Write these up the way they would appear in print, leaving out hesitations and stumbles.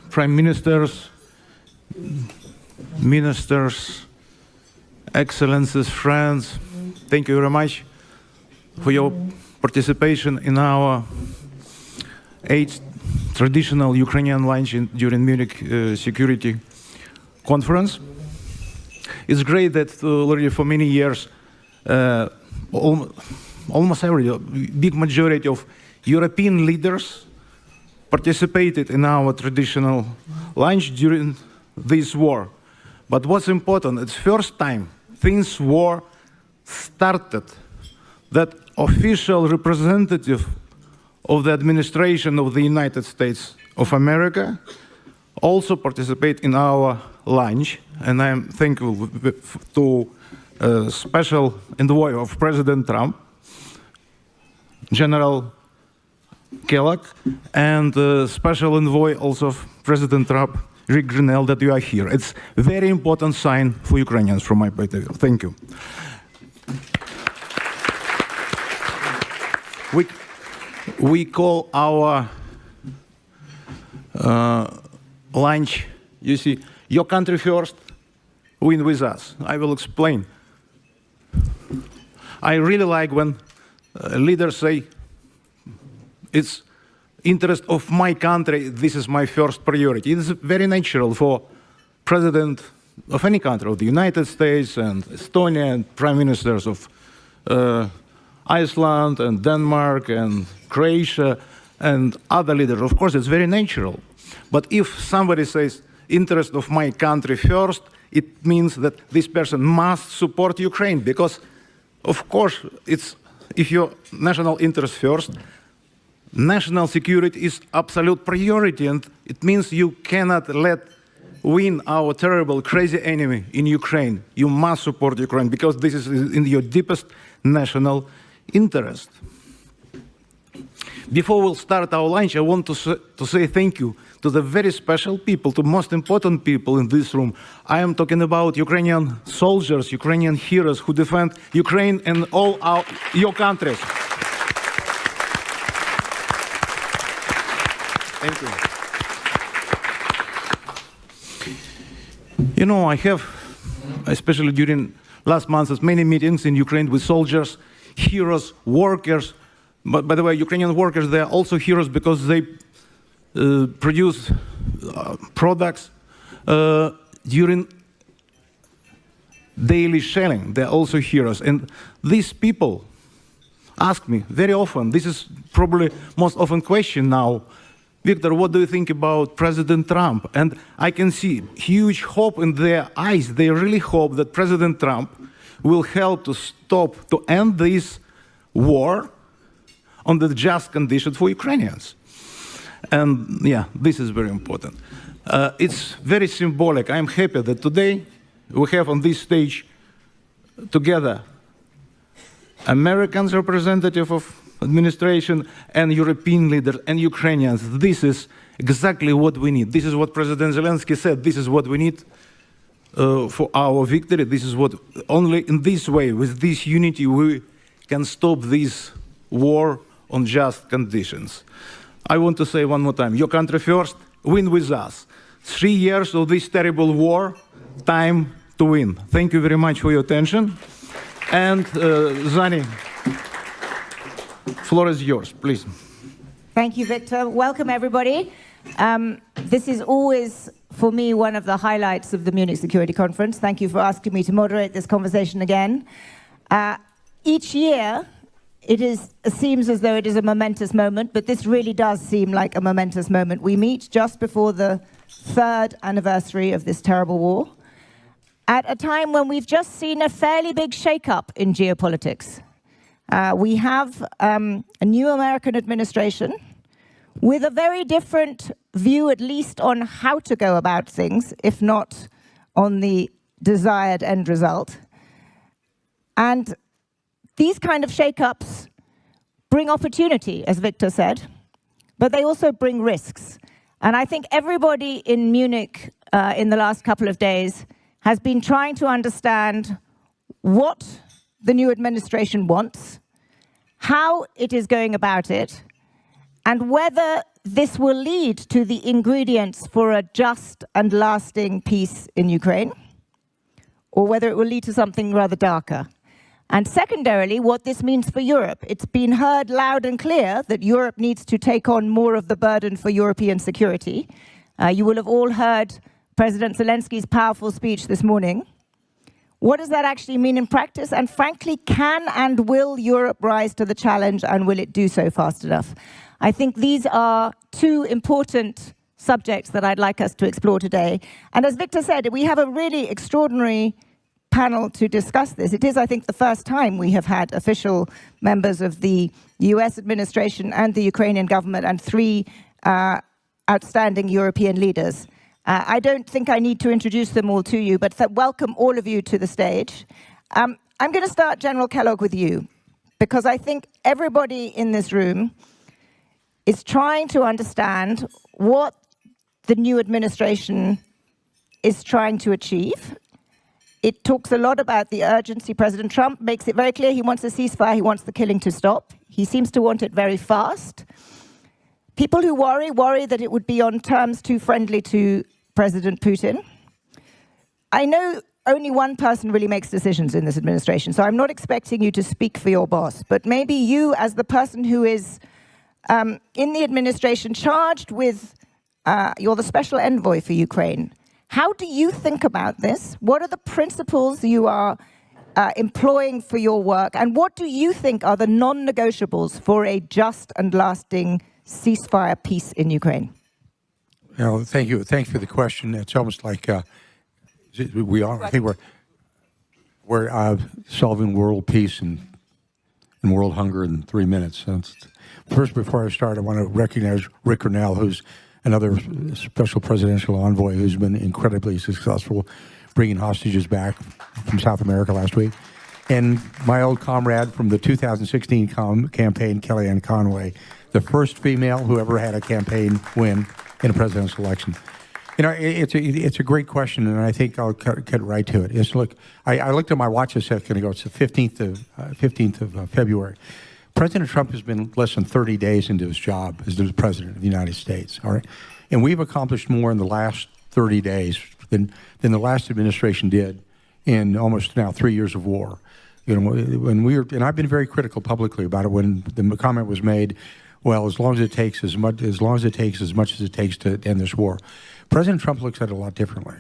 Prime Ministers, Ministers, Excellencies, friends, thank you very much for your participation in our 8th traditional Ukrainian lunch during Munich Security Conference. It's great that already for many years, almost every big majority of European leaders participated in our traditional lunch during this war. But what's important, it's first time since war started that official representative of the administration of the United States of America also participate in our lunch, and I am thankful to special envoy of President Trump, General Kellogg, and special envoy also of President Trump, Rick Grinnell, that you are here. It's a very important sign for Ukrainians from my point of view. Thank you. We call our lunch, you see, your country first, win with us. I will explain. I really like when leaders say, it's interest of my country, this is my first priority. It is very natural for president of any country, of the United States and Estonia, and prime ministers of Iceland and Denmark and Croatia and other leaders. Of course, it's very natural. But if somebody says, interest of my country first, it means that this person must support Ukraine, because, of course, it's, if your national interest first, national security is absolute priority, and it means you cannot let win our terrible, crazy enemy in Ukraine. You must support Ukraine, because this is in your deepest national interest. Before we'll start our lunch, I want to say thank you to the very special people, to most important people in this room. I am talking about Ukrainian soldiers, Ukrainian heroes who defend Ukraine and all your countries. Thank you. You know, I have, especially during last months, many meetings in Ukraine with soldiers, heroes, workers. But by the way, Ukrainian workers, they are also heroes because they produce products during daily shelling. They're also heroes. And these people ask me very often, this is probably most often question now, Victor, what do you think about President Trump? And I can see huge hope in their eyes. They really hope that President Trump will help to stop, to end this war on the just conditions for Ukrainians. And yeah, this is very important. It's very symbolic. I'm happy that today we have on this stage together Americans representative of administration and European leaders and Ukrainians. This is exactly what we need. This is what President Zelensky said. This is what we need for our victory. This is what, only in this way, with this unity, we can stop this war on just conditions. I want to say one more time, your country first, win with us. 3 years of this terrible war, time to win. Thank you very much for your attention. And Zani, floor is yours, please. Thank you, Victor. Welcome, everybody. This is always, for me, one of the highlights of the Munich Security Conference. Thank you for asking me to moderate this conversation again. Each year, it seems as though it is a momentous moment, but this really does seem like a momentous moment. We meet just before the 3rd anniversary of this terrible war, at a time when we've just seen a fairly big shake-up in geopolitics. We have a new American administration with a very different view, at least on how to go about things, if not on the desired end result. And these kind of shake-ups bring opportunity, as Victor said, but they also bring risks. And I think everybody in Munich in the last couple of days has been trying to understand what the new administration wants, how it is going about it, and whether this will lead to the ingredients for a just and lasting peace in Ukraine, or whether it will lead to something rather darker. And secondarily, what this means for Europe. It's been heard loud and clear that Europe needs to take on more of the burden for European security. You will have all heard President Zelensky's powerful speech this morning. What does that actually mean in practice? And frankly, can and will Europe rise to the challenge, and will it do so fast enough? I think these are two important subjects that I'd like us to explore today. And as Victor said, we have a really extraordinary panel to discuss this. It is, I think, the first time we have had official members of the US administration and the Ukrainian government and three outstanding European leaders. I don't think I need to introduce them all to you, but welcome all of you to the stage. I'm going to start, General Kellogg, with you, because I think everybody in this room is trying to understand what the new administration is trying to achieve. It talks a lot about the urgency. President Trump makes it very clear he wants a ceasefire, he wants the killing to stop. He seems to want it very fast. People who worry that it would be on terms too friendly to President Putin. I know only one person really makes decisions in this administration, so I'm not expecting you to speak for your boss, but maybe you, as the person who is in the administration charged with, you're the special envoy for Ukraine. How do you think about this? What are the principles you are employing for your work? And what do you think are the non-negotiables for a just and lasting ceasefire peace in Ukraine? Well, thank you. Thanks for the question. It's almost like I think we're solving world peace and world hunger in 3 minutes. First, before I start, I want to recognize Rick Grinnell, who's another special presidential envoy who's been incredibly successful bringing hostages back from South America last week. And my old comrade from the 2016 campaign, Kellyanne Conway, the first female who ever had a campaign win in a presidential election. You know, it's a great question, and I think I'll get right to it. Look, I looked at my watch a second ago. It's the 15th of February. President Trump has been less than 30 days into his job as the president of the United States, all right? And we've accomplished more in the last 30 days than the last administration did in almost now 3 years of war. You know, and I've been very critical publicly about it when the comment was made, well, as long as it takes as much as it takes to end this war. President Trump looks at it a lot differently.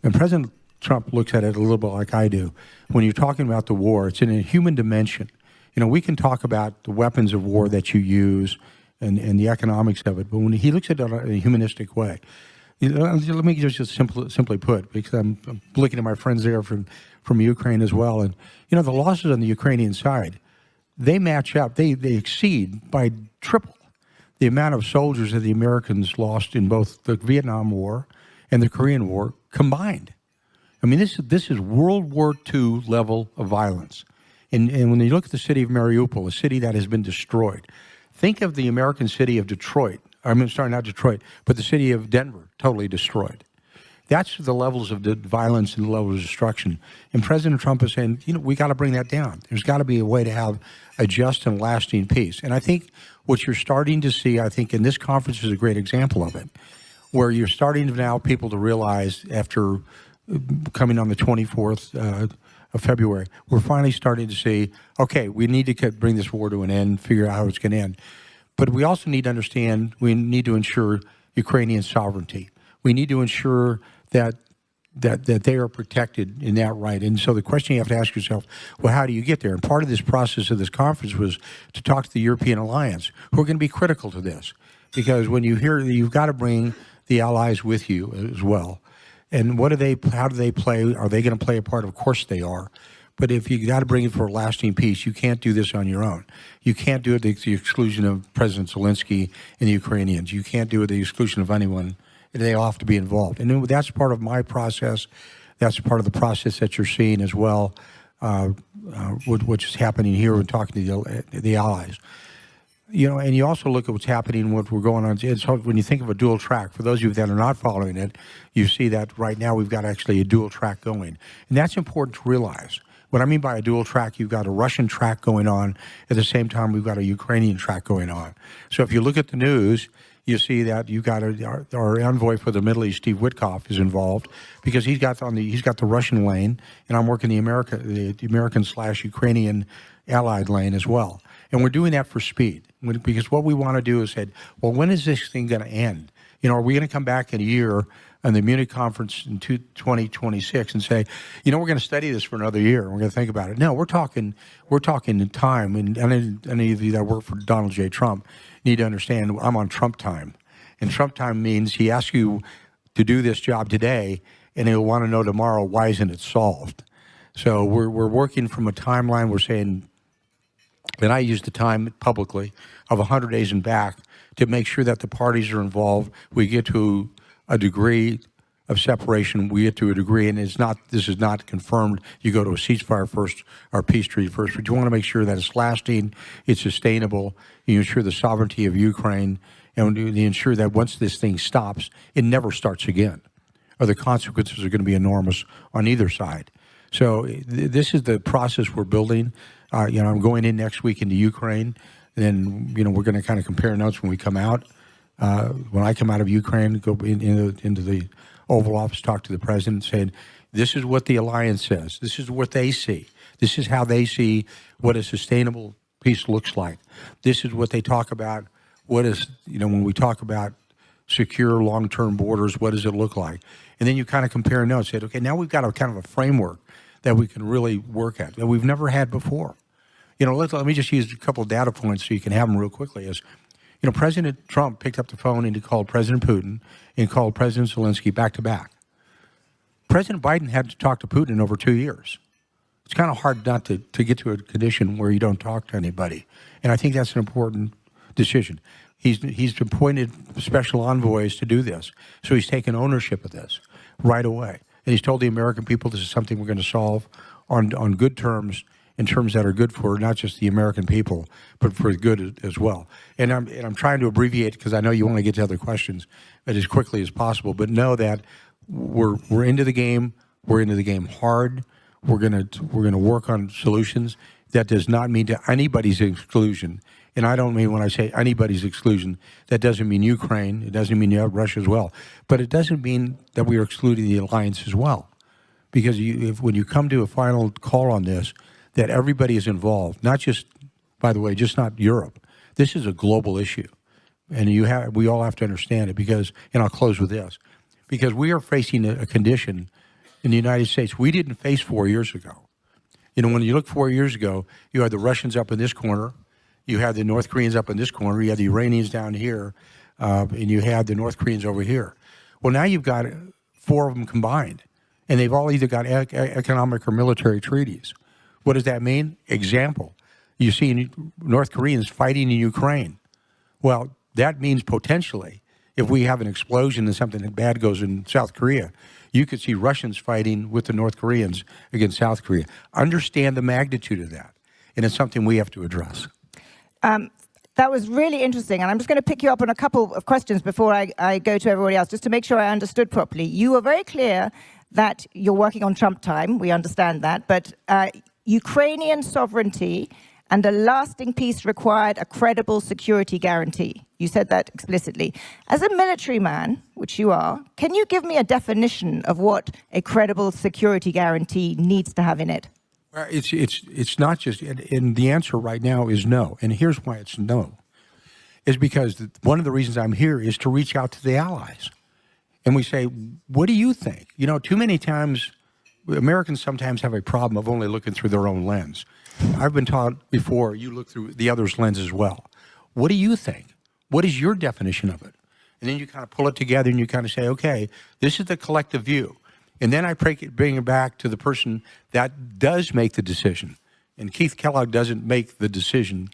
And President Trump looks at it a little bit like I do. When you're talking about the war, it's in a human dimension. You know, we can talk about the weapons of war that you use and the economics of it, but when he looks at it in a humanistic way, you know, let me just simply put, because I'm looking at my friends there from Ukraine as well, and you know, the losses on the Ukrainian side, they match up, they exceed by triple the amount of soldiers that the Americans lost in both the Vietnam War and the Korean War combined. I mean, this is World War II level of violence. And when you look at the city of Mariupol, a city that has been destroyed, think of the American city of Detroit. I'm sorry, not Detroit, but the city of Denver, totally destroyed. That's the levels of the violence and the levels of destruction. And President Trump is saying, you know, we got to bring that down. There's got to be a way to have a just and lasting peace. And I think what you're starting to see, I think in this conference is a great example of it, where you're starting to now people to realize after coming on the 24th of February, we're finally starting to see, okay, we need to bring this war to an end, figure out how it's going to end. But we also need to understand, we need to ensure Ukrainian sovereignty. We need to ensure that they are protected in that right. And so the question you have to ask yourself, well, how do you get there? And part of this process of this conference was to talk to the European alliance, who are going to be critical to this. Because when you hear, you've got to bring the allies with you as well. And how do they play? Are they going to play a part? Of course they are. But if you got to bring it for a lasting peace, you can't do this on your own. You can't do it at the exclusion of President Zelensky and the Ukrainians. You can't do it at the exclusion of anyone. They all have to be involved. And that's part of my process. That's part of the process that you're seeing as well, which is happening here when talking to the allies. You know, and you also look at what's happening, what we're going on. It's when you think of a dual track, for those of you that are not following it, you see that right now we've got actually a dual track going. And that's important to realize. What I mean by a dual track, you've got a Russian track going on. At the same time, we've got a Ukrainian track going on. So if you look at the news, you see that you got our envoy for the Middle East, Steve Witkoff, is involved because he's got the Russian lane, and I'm working the American/Ukrainian allied lane as well. And we're doing that for speed because what we want to do is say, well, when is this thing going to end? Are we going to come back in a year on the Munich conference in 2026 and say, we're going to study this for another year and we're going to think about it? No, we're talking in time. And any of you that work for Donald J. Trump need to understand I'm on Trump time. And Trump time means he asks you to do this job today and he'll want to know tomorrow, why isn't it solved? So we're working from a timeline. We're saying, and I use the time publicly of 100 days and back to make sure that the parties are involved. We get to a degree of separation. We get to a degree, and this is not confirmed. You go to a ceasefire first or peace treaty first, but you want to make sure that it's lasting, it's sustainable. You ensure the sovereignty of Ukraine, and you ensure that once this thing stops, it never starts again, or the consequences are going to be enormous on either side. So this is the process we're building. I'm going in next week into Ukraine, and then we're going to kind of compare notes when we come out. When I come out of Ukraine, go into the Oval Office, talk to the president, saying, this is what the alliance says. This is what they see. This is how they see what a sustainable peace looks like. This is what they talk about. What is, when we talk about secure long-term borders, what does it look like? And then you kind of compare notes, say, okay, now we've got a kind of a framework that we can really work at that we've never had before. Let me just use a couple of data points so you can have them real quickly. President Trump picked up the phone and he called President Putin and called President Zelensky back to back. President Biden had to talk to Putin in over 2 years. It's kind of hard not to get to a condition where you don't talk to anybody. And I think that's an important decision. He's appointed special envoys to do this. So he's taken ownership of this right away. And he's told the American people this is something we're going to solve on good terms, in terms that are good for not just the American people, but for good as well. And I'm trying to abbreviate because I know you want to get to other questions as quickly as possible. But know that we're into the game. We're into the game hard. We're gonna work on solutions. That does not mean to anybody's exclusion. And I don't mean when I say anybody's exclusion, that doesn't mean Ukraine. It doesn't mean Russia as well. But it doesn't mean that we are excluding the alliance as well. Because when you come to a final call on this, that everybody is involved, not just, by the way, just not Europe. This is a global issue. And we all have to understand it because, and I'll close with this, because we are facing a condition in the United States we didn't face 4 years ago. When you look 4 years ago, you had the Russians up in this corner, you had the North Koreans up in this corner, you had the Iranians down here, and you had the North Koreans over here. Well, now you've got 4 of them combined, and they've all either got economic or military treaties. What does that mean? Example, you see North Koreans fighting in Ukraine. Well, that means potentially, if we have an explosion and something bad goes in South Korea, you could see Russians fighting with the North Koreans against South Korea. Understand the magnitude of that, and it's something we have to address. That was really interesting, and I'm just going to pick you up on a couple of questions before I go to everybody else, just to make sure I understood properly. You were very clear that you're working on Trump time. We understand that, but Ukrainian sovereignty and a lasting peace required a credible security guarantee. You said that explicitly. As a military man, which you are, can you give me a definition of what a credible security guarantee needs to have in it? It's not just, and the answer right now is no. And here's why it's no. Is because one of the reasons I'm here is to reach out to the allies. And we say, what do you think? Too many times, Americans sometimes have a problem of only looking through their own lens. I've been taught before, you look through the other's lens as well. What do you think? What is your definition of it? And then you kind of pull it together and you kind of say, okay, this is the collective view. And then I bring it back to the person that does make the decision. And Keith Kellogg doesn't make the decision.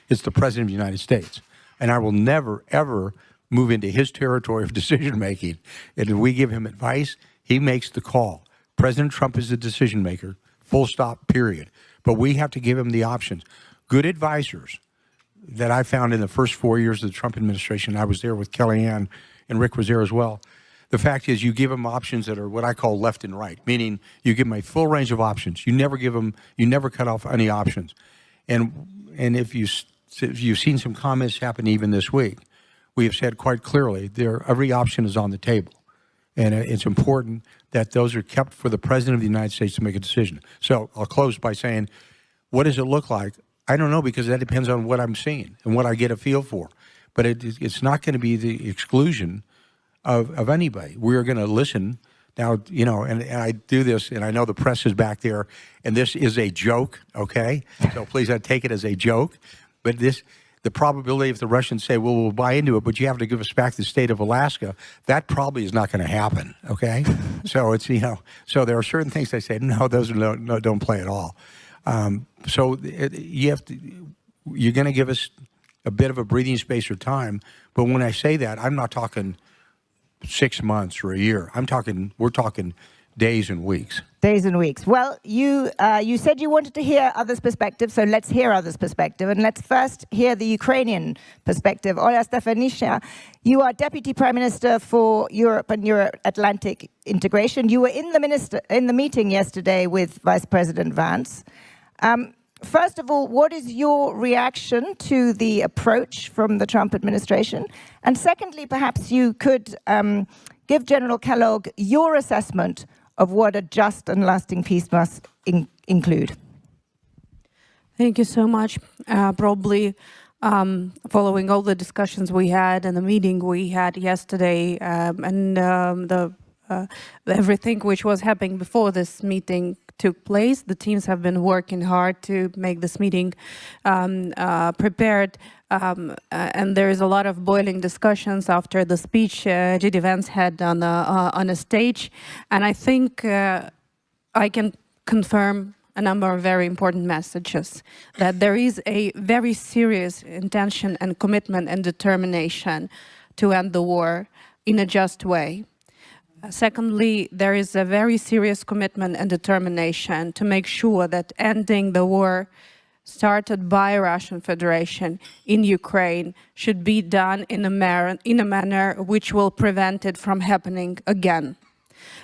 It's the President of the United States. And I will never, ever move into his territory of decision making. And if we give him advice, he makes the call. President Trump is the decision maker, full stop, period. But we have to give him the options. Good advisors that I found in the first 4 years of the Trump administration, I was there with Kellyanne and Rick was there as well. The fact is you give them options that are what I call left and right, meaning you give them a full range of options. You never cut off any options. And if you've seen some comments happen even this week, we have said quite clearly every option is on the table. And it's important that those are kept for the President of the United States to make a decision. So I'll close by saying, what does it look like? I don't know, because that depends on what I'm seeing and what I get a feel for. But it's not going to be the exclusion of anybody. We're going to listen. Now, you know, and I do this, and I know the press is back there, and this is a joke, okay? So please don't take it as a joke. But the probability if the Russians say, well, we'll buy into it, but you have to give us back the state of Alaska, that probably is not going to happen, okay? So it's, you know, so there are certain things they say, no, those don't play at all. So you're going to give us a bit of a breathing space or time, but when I say that, I'm not talking 6 months or a year. We're talking days and weeks. Days and weeks. Well, you said you wanted to hear others' perspective, so let's hear others' perspective. And let's first hear the Ukrainian perspective. Oля Stefanishyna, you are Deputy Prime Minister for Europe and Euro-Atlantic integration. You were in the meeting yesterday with Vice President Vance. First of all, what is your reaction to the approach from the Trump administration? And secondly, perhaps you could give General Kellogg your assessment of what a just and lasting peace must include. Thank you so much. Probably following all the discussions we had and the meeting we had yesterday and everything which was happening before this meeting took place, the teams have been working hard to make this meeting prepared. And there is a lot of boiling discussions after the speech J.D. Vance had on a stage. And I think I can confirm a number of very important messages, that there is a very serious intention and commitment and determination to end the war in a just way. Secondly, there is a very serious commitment and determination to make sure that ending the war started by Russian Federation in Ukraine should be done in a manner which will prevent it from happening again.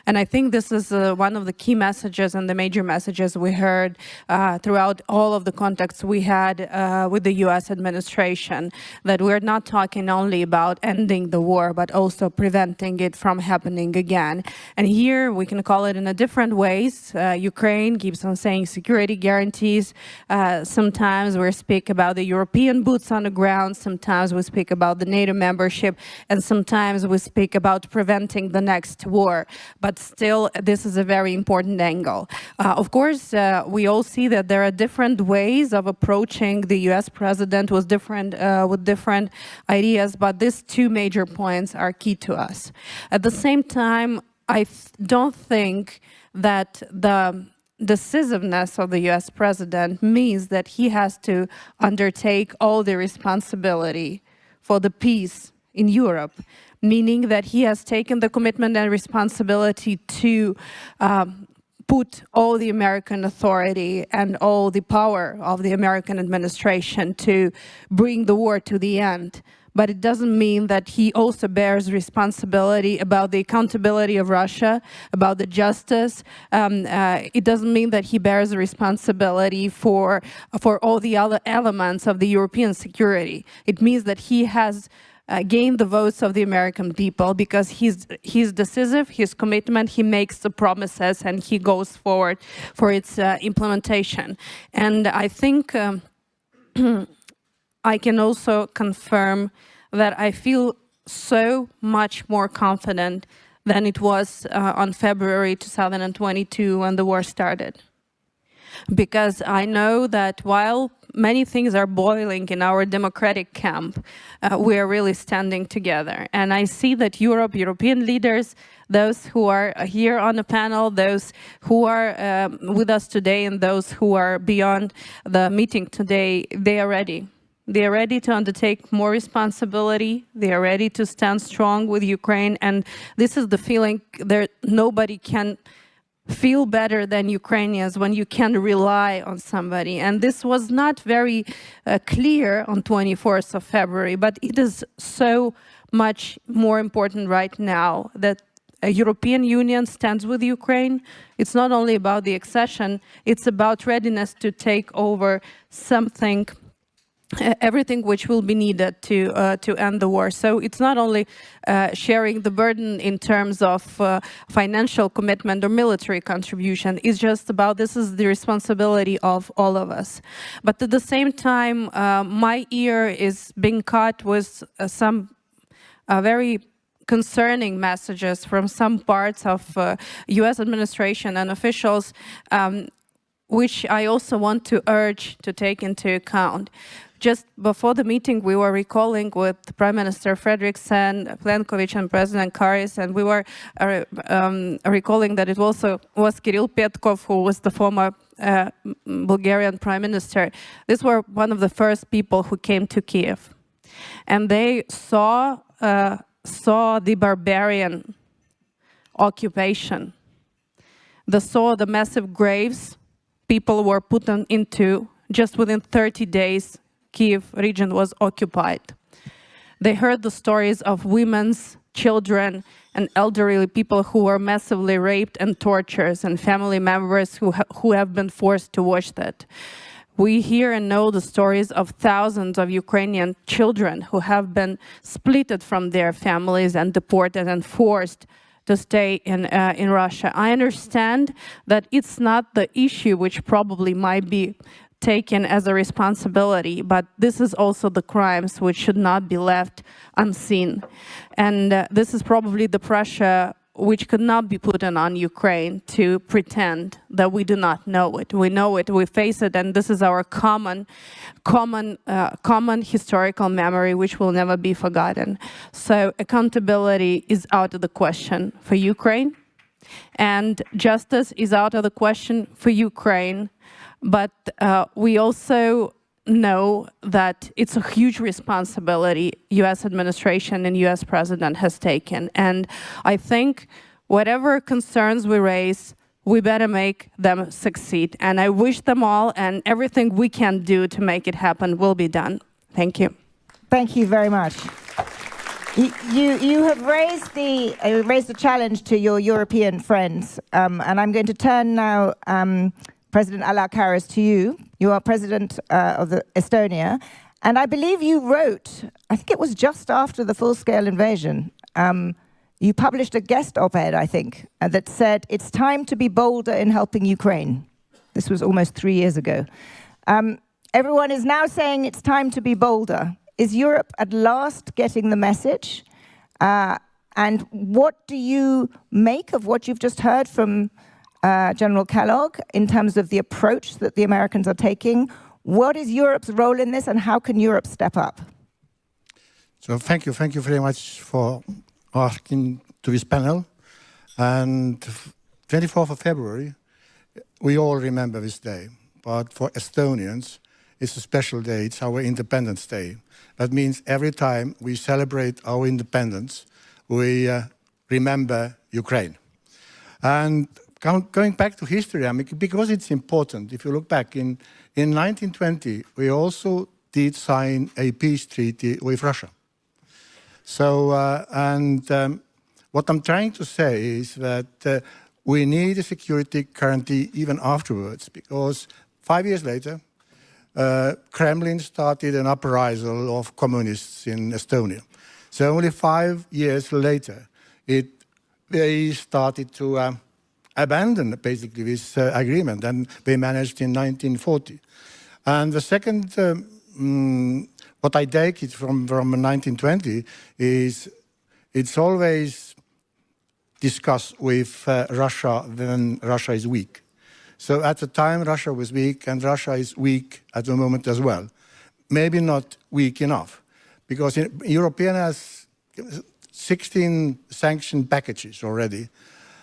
And I think this is one of the key messages and the major messages we heard throughout all of the contacts we had with the US administration, that we're not talking only about ending the war, but also preventing it from happening again. And here we can call it in a different ways. Ukraine keeps on saying security guarantees. Sometimes we speak about the European boots on the ground. Sometimes we speak about the NATO membership. And sometimes we speak about preventing the next war. But still, this is a very important angle. Of course, we all see that there are different ways of approaching the US president with different ideas, but these two major points are key to us. At the same time, I don't think that the decisiveness of the US president means that he has to undertake all the responsibility for the peace in Europe, meaning that he has taken the commitment and responsibility to put all the American authority and all the power of the American administration to bring the war to the end. But it doesn't mean that he also bears responsibility about the accountability of Russia, about the justice. It doesn't mean that he bears responsibility for all the other elements of the European security. It means that he has gain the votes of the American people because he's decisive, his commitment, he makes the promises and he goes forward for its implementation. And I think I can also confirm that I feel so much more confident than it was on February 2022 when the war started. Because I know that while many things are boiling in our democratic camp, we are really standing together. And I see that European leaders, those who are here on the panel, those who are with us today, and those who are beyond the meeting today, they are ready. They are ready to undertake more responsibility. They are ready to stand strong with Ukraine. And this is the feeling that nobody can feel better than Ukrainians when you can rely on somebody. And this was not very clear on 24th of February, but it is so much more important right now that a European Union stands with Ukraine. It's not only about the accession, it's about readiness to take over something everything which will be needed to end the war. So it's not only sharing the burden in terms of financial commitment or military contribution. It's just about this is the responsibility of all of us. But at the same time, my ear is being caught with some very concerning messages from some parts of US administration and officials, which I also want to urge to take into account. Just before the meeting, we were recalling with Prime Minister Fredriksson, Plenković, and President Karis, and we were recalling that it also was Kirill Petkov, who was the former Bulgarian Prime Minister. These were one of the first people who came to Kiev, and they saw the barbarian occupation. They saw the massive graves people were put into. Just within 30 days, Kiev region was occupied. They heard the stories of women, children, and elderly people who were massively raped and tortured, and family members who have been forced to watch that. We hear and know the stories of thousands of Ukrainian children who have been splitted from their families and deported and forced to stay in Russia. I understand that it's not the issue which probably might be taken as a responsibility, but this is also the crimes which should not be left unseen. And this is probably the pressure which could not be put on Ukraine to pretend that we do not know it. We know it, we face it, and this is our common historical memory which will never be forgotten. So accountability is out of the question for Ukraine, and justice is out of the question for Ukraine. But we also know that it's a huge responsibility US administration and US president has taken. And I think whatever concerns we raise, we better make them succeed. And I wish them all, and everything we can do to make it happen will be done. Thank you. Thank you very much. You have raised the challenge to your European friends, and I'm going to turn now President Ala Karis, to you. You are president of Estonia, and I believe you wrote, I think it was just after the full-scale invasion, you published a guest op-ed, I think, that said, it's time to be bolder in helping Ukraine. This was almost 3 years ago. Everyone is now saying it's time to be bolder. Is Europe at last getting the message? And what do you make of what you've just heard from General Kellogg in terms of the approach that the Americans are taking? What is Europe's role in this, and how can Europe step up? So thank you very much for asking to this panel. And 24th of February, we all remember this day. But for Estonians, it's a special day. It's our Independence Day. That means every time we celebrate our independence, we remember Ukraine. And going back to history, I mean, because it's important, if you look back, in 1920, we also did sign a peace treaty with Russia. So, what I'm trying to say is that we need a security guarantee even afterwards, because 5 years later, Kremlin started an uprisal of communists in Estonia. So only 5 years later, they started to abandon basically this agreement, and they managed in 1940. And the second, what I take it from 1920 is it's always discussed with Russia when Russia is weak. So at the time Russia was weak, and Russia is weak at the moment as well. Maybe not weak enough, because European has 16 sanction packages already.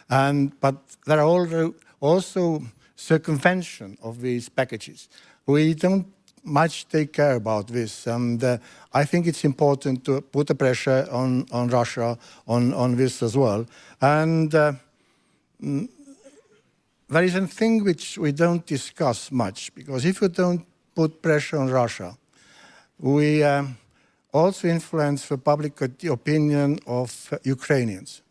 But there are also circumvention of these packages. We don't much take care about this, and I think it's important to put the pressure on Russia on this as well. And there is a thing which we don't discuss much, because if we don't put pressure on Russia, we also influence the public opinion of Ukrainians.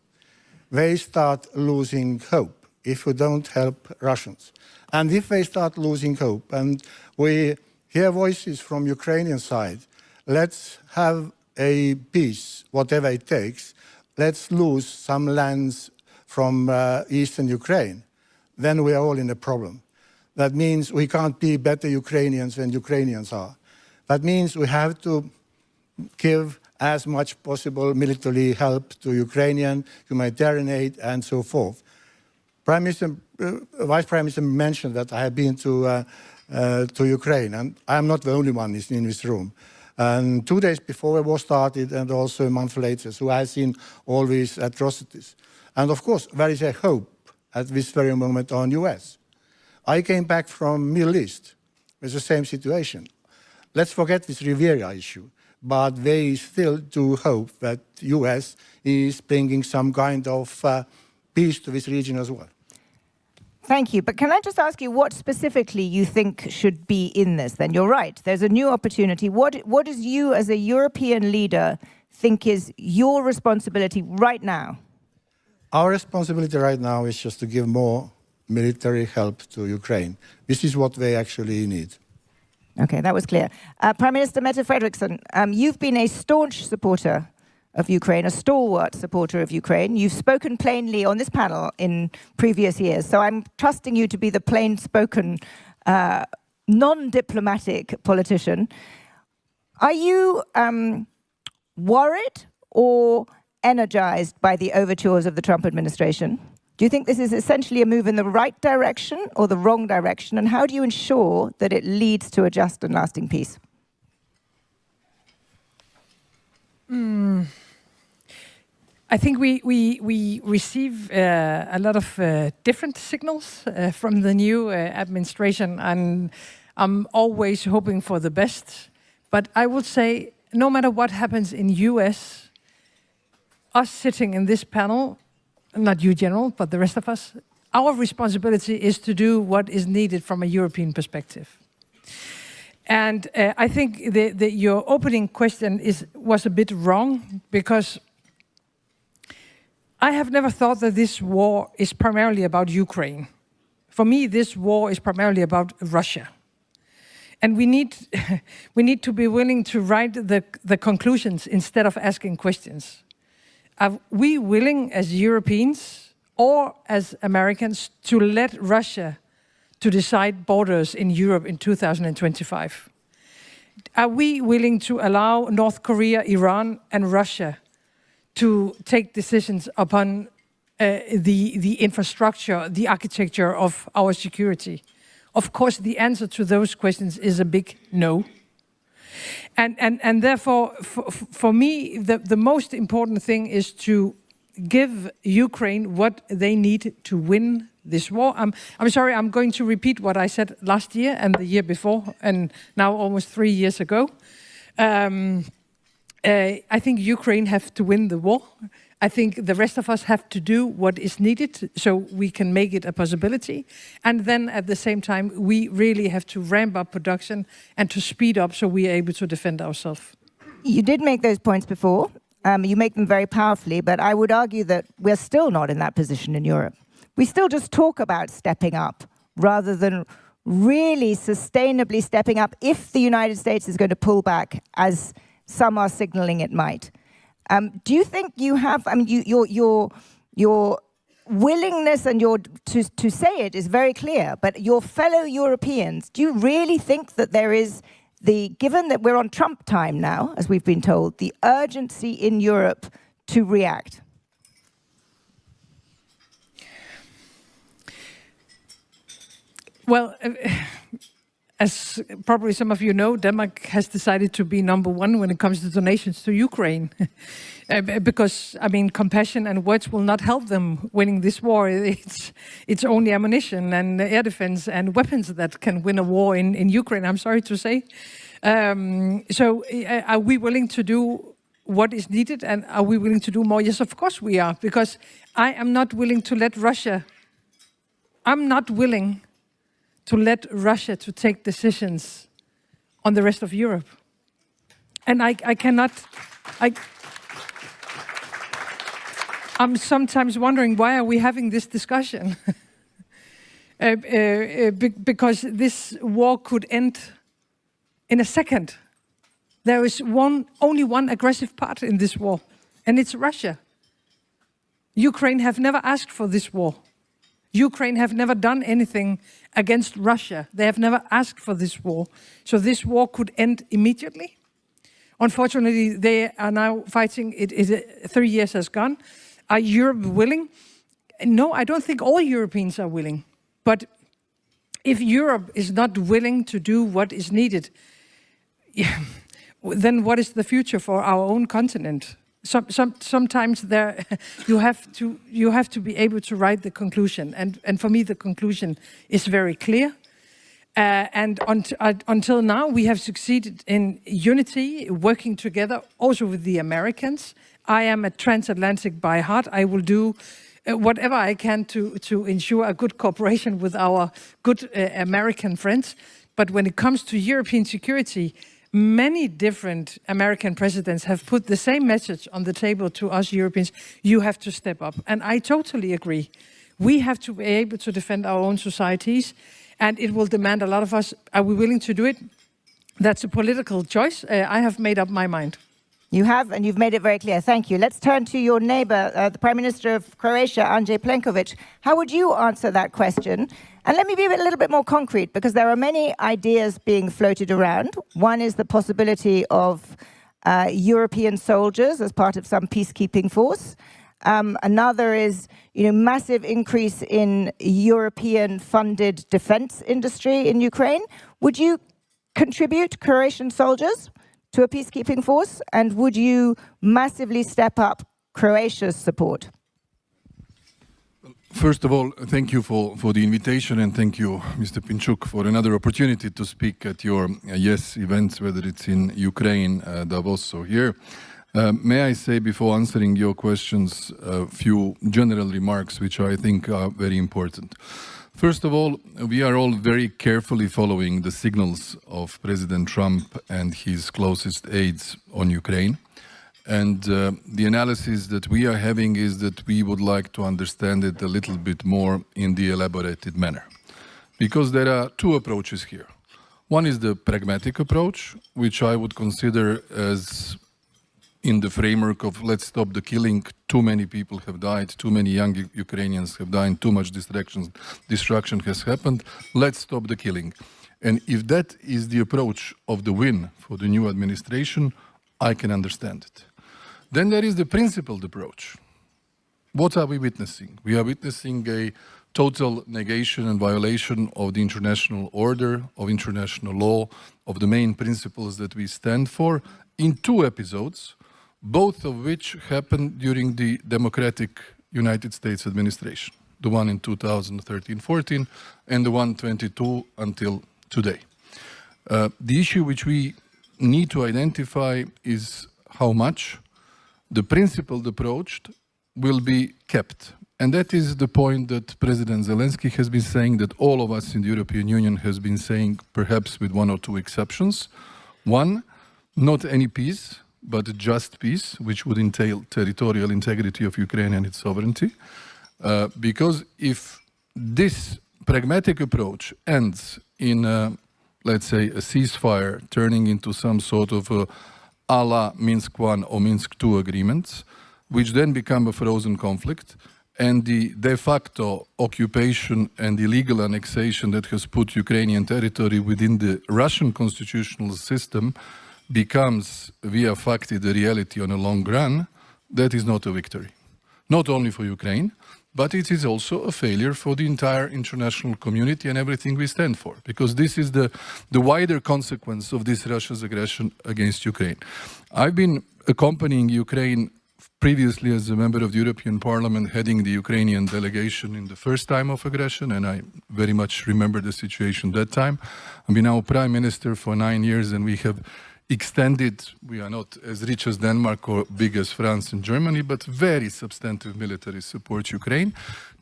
They start losing hope if we don't help Russians. And if they start losing hope, and we hear voices from Ukrainian side. Let's have a peace, whatever it takes. Let's lose some lands from eastern Ukraine. Then we are all in a problem. That means we can't be better Ukrainians than Ukrainians are. That means we have to give as much possible military help to Ukrainian, humanitarian aid, and so forth. Vice Prime Minister mentioned that I have been to Ukraine, and I am not the only one in this room. And 2 days before the war started, and also a month later, so I have seen all these atrocities. And of course, there is a hope at this very moment on US. I came back from Middle East with the same situation. Let's forget this Riviera issue, but they still do hope that US is bringing some kind of peace to this region as well. Thank you. But can I just ask you what specifically you think should be in this then? You're right. There's a new opportunity. What does you as a European leader think is your responsibility right now? Our responsibility right now is just to give more military help to Ukraine. This is what they actually need. Okay, that was clear. Prime Minister Mette Frederiksen, you've been a staunch supporter of Ukraine, a stalwart supporter of Ukraine. You've spoken plainly on this panel in previous years, so I'm trusting you to be the plain-spoken, non-diplomatic politician. Are you worried or energized by the overtures of the Trump administration? Do you think this is essentially a move in the right direction or the wrong direction? And how do you ensure that it leads to a just and lasting peace? I think we receive a lot of different signals from the new administration, and I'm always hoping for the best. But I would say, no matter what happens in US, us sitting in this panel, not you, General, but the rest of us, our responsibility is to do what is needed from a European perspective. And I think your opening question was a bit wrong, because I have never thought that this war is primarily about Ukraine. For me, this war is primarily about Russia. And we need to be willing to write the conclusions instead of asking questions. Are we willing as Europeans or as Americans to let Russia to decide borders in Europe in 2025? Are we willing to allow North Korea, Iran, and Russia to take decisions upon the infrastructure, the architecture of our security? Of course, the answer to those questions is a big no. And therefore, for me, the most important thing is to give Ukraine what they need to win this war. I'm sorry, I'm going to repeat what I said last year and the year before, and now almost 3 years ago. I think Ukraine have to win the war. I think the rest of us have to do what is needed so we can make it a possibility. And then at the same time, we really have to ramp up production and to speed up so we are able to defend ourselves. You did make those points before. You make them very powerfully, but I would argue that we're still not in that position in Europe. We still just talk about stepping up rather than really sustainably stepping up if the United States is going to pull back, as some are signaling it might. Do you think you have, I mean, your willingness and to say it is very clear, but your fellow Europeans, do you really think that there is given that we're on Trump time now, as we've been told, the urgency in Europe to react? Well, as probably some of you know, Denmark has decided to be number one when it comes to donations to Ukraine. Because, I mean, compassion and words will not help them winning this war. It's only ammunition and air defense and weapons that can win a war in Ukraine, I'm sorry to say. So are we willing to do what is needed, and are we willing to do more? Yes, of course we are, because I am not willing to let Russia, I'm not willing to let Russia to take decisions on the rest of Europe. And I cannot, I'm sometimes wondering, why are we having this discussion? Because this war could end in a second, there is only one aggressive part in this war, and it's Russia. Ukraine have never asked for this war. Ukraine have never done anything against Russia. They have never asked for this war. So this war could end immediately. Unfortunately, they are now fighting. 3 years has gone. Are Europe willing? No, I don't think all Europeans are willing. But if Europe is not willing to do what is needed, then what is the future for our own continent? Sometimes you have to be able to write the conclusion, and for me the conclusion is very clear. Until now, we have succeeded in unity, working together, also with the Americans. I am a transatlantic by heart. I will do whatever I can to ensure a good cooperation with our good American friends. But when it comes to European security, many different American presidents have put the same message on the table to us Europeans. You have to step up. And I totally agree. We have to be able to defend our own societies, and it will demand a lot of us. Are we willing to do it? That's a political choice. I have made up my mind. You have, and you've made it very clear. Thank you. Let's turn to your neighbor, the Prime Minister of Croatia, Andrej Plenković. How would you answer that question? And let me be a little bit more concrete, because there are many ideas being floated around. One is the possibility of European soldiers as part of some peacekeeping force. Another is, massive increase in European-funded defense industry in Ukraine. Would you contribute Croatian soldiers to a peacekeeping force? And would you massively step up Croatia's support? First of all, thank you for the invitation, and thank you, Mr. Pinchuk, for another opportunity to speak at your YES events, whether it's in Ukraine, Davos, or here. May I say, before answering your questions, a few general remarks which I think are very important. First of all, we are all very carefully following the signals of President Trump and his closest aides on Ukraine. And the analysis that we are having is that we would like to understand it a little bit more in the elaborated manner. Because there are two approaches here. One is the pragmatic approach, which I would consider as in the framework of let's stop the killing, too many people have died, too many young Ukrainians have died, too much destruction has happened, let's stop the killing. And if that is the approach of the win for the new administration, I can understand it. Then there is the principled approach. What are we witnessing? We are witnessing a total negation and violation of the international order, of international law, of the main principles that we stand for in two episodes, both of which happened during the democratic United States administration, the one in 2013-14 and the one 22 until today. The issue which we need to identify is how much the principled approach will be kept. And that is the point that President Zelensky has been saying, that all of us in the European Union has been saying, perhaps with one or two exceptions. One, not any peace, but a just peace, which would entail territorial integrity of Ukraine and its sovereignty. Because if this pragmatic approach ends in, let's say, a ceasefire turning into some sort of a la Minsk I or Minsk II agreements, which then become a frozen conflict, and the de facto occupation and illegal annexation that has put Ukrainian territory within the Russian constitutional system becomes via facti the reality on a long run, that is not a victory. Not only for Ukraine, but it is also a failure for the entire international community and everything we stand for, because this is the wider consequence of this Russia's aggression against Ukraine. I've been accompanying Ukraine previously as a member of the European Parliament, heading the Ukrainian delegation in the first time of aggression, and I very much remember the situation that time. I've been now Prime Minister for 9 years, and we have extended, we are not as rich as Denmark or big as France and Germany, but very substantive military support Ukraine,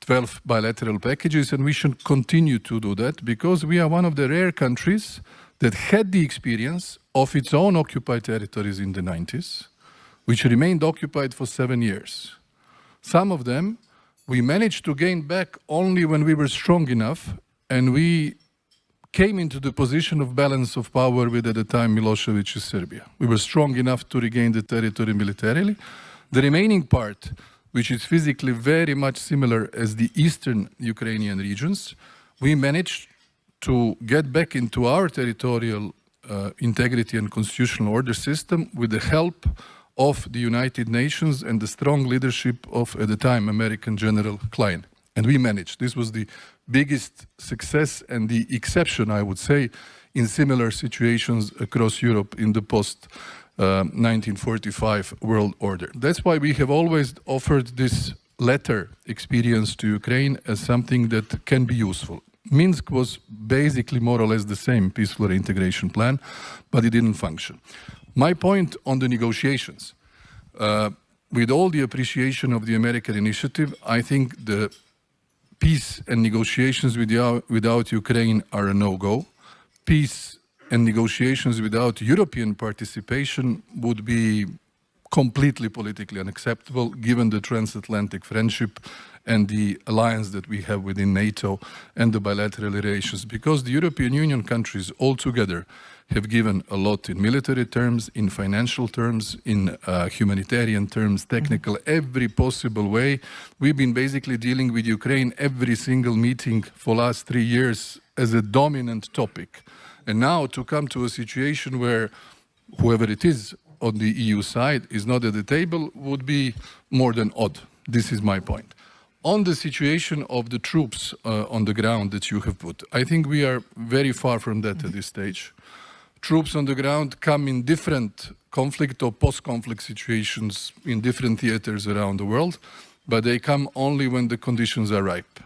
12 bilateral packages, and we should continue to do that because we are one of the rare countries that had the experience of its own occupied territories in the 90s, which remained occupied for 7 years. Some of them we managed to gain back only when we were strong enough and we came into the position of balance of power with, at the time, Milosevic's Serbia. We were strong enough to regain the territory militarily. The remaining part, which is physically very much similar as the eastern Ukrainian regions, we managed to get back into our territorial integrity and constitutional order system with the help of the United Nations and the strong leadership of, at the time, American General Klein. And we managed. This was the biggest success and the exception, I would say, in similar situations across Europe in the post-1945 world order. That's why we have always offered this latter experience to Ukraine as something that can be useful. Minsk was basically more or less the same peaceful reintegration plan, but it didn't function. My point on the negotiations, with all the appreciation of the American initiative, I think the peace and negotiations without Ukraine are a no-go. Peace and negotiations without European participation would be completely politically unacceptable given the transatlantic friendship and the alliance that we have within NATO and the bilateral relations, because the European Union countries altogether have given a lot in military terms, in financial terms, in humanitarian terms, technical, every possible way. We've been basically dealing with Ukraine every single meeting for the last 3 years as a dominant topic. And now to come to a situation where whoever it is on the EU side is not at the table would be more than odd. This is my point. On the situation of the troops on the ground that you have put, I think we are very far from that at this stage. Troops on the ground come in different conflict or post-conflict situations in different theaters around the world, but they come only when the conditions are ripe.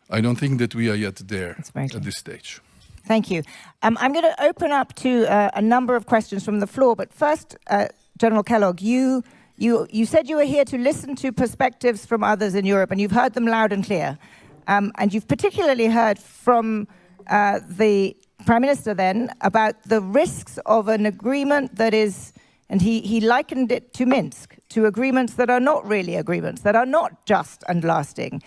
I don't think that we are yet there at this stage. Thank you. I'm going to open up to a number of questions from the floor, but first, General Kellogg, you said you were here to listen to perspectives from others in Europe, and you've heard them loud and clear. And you've particularly heard from the Prime Minister then about the risks of an agreement that is, and he likened it to Minsk, to agreements that are not really agreements, that are not just and lasting.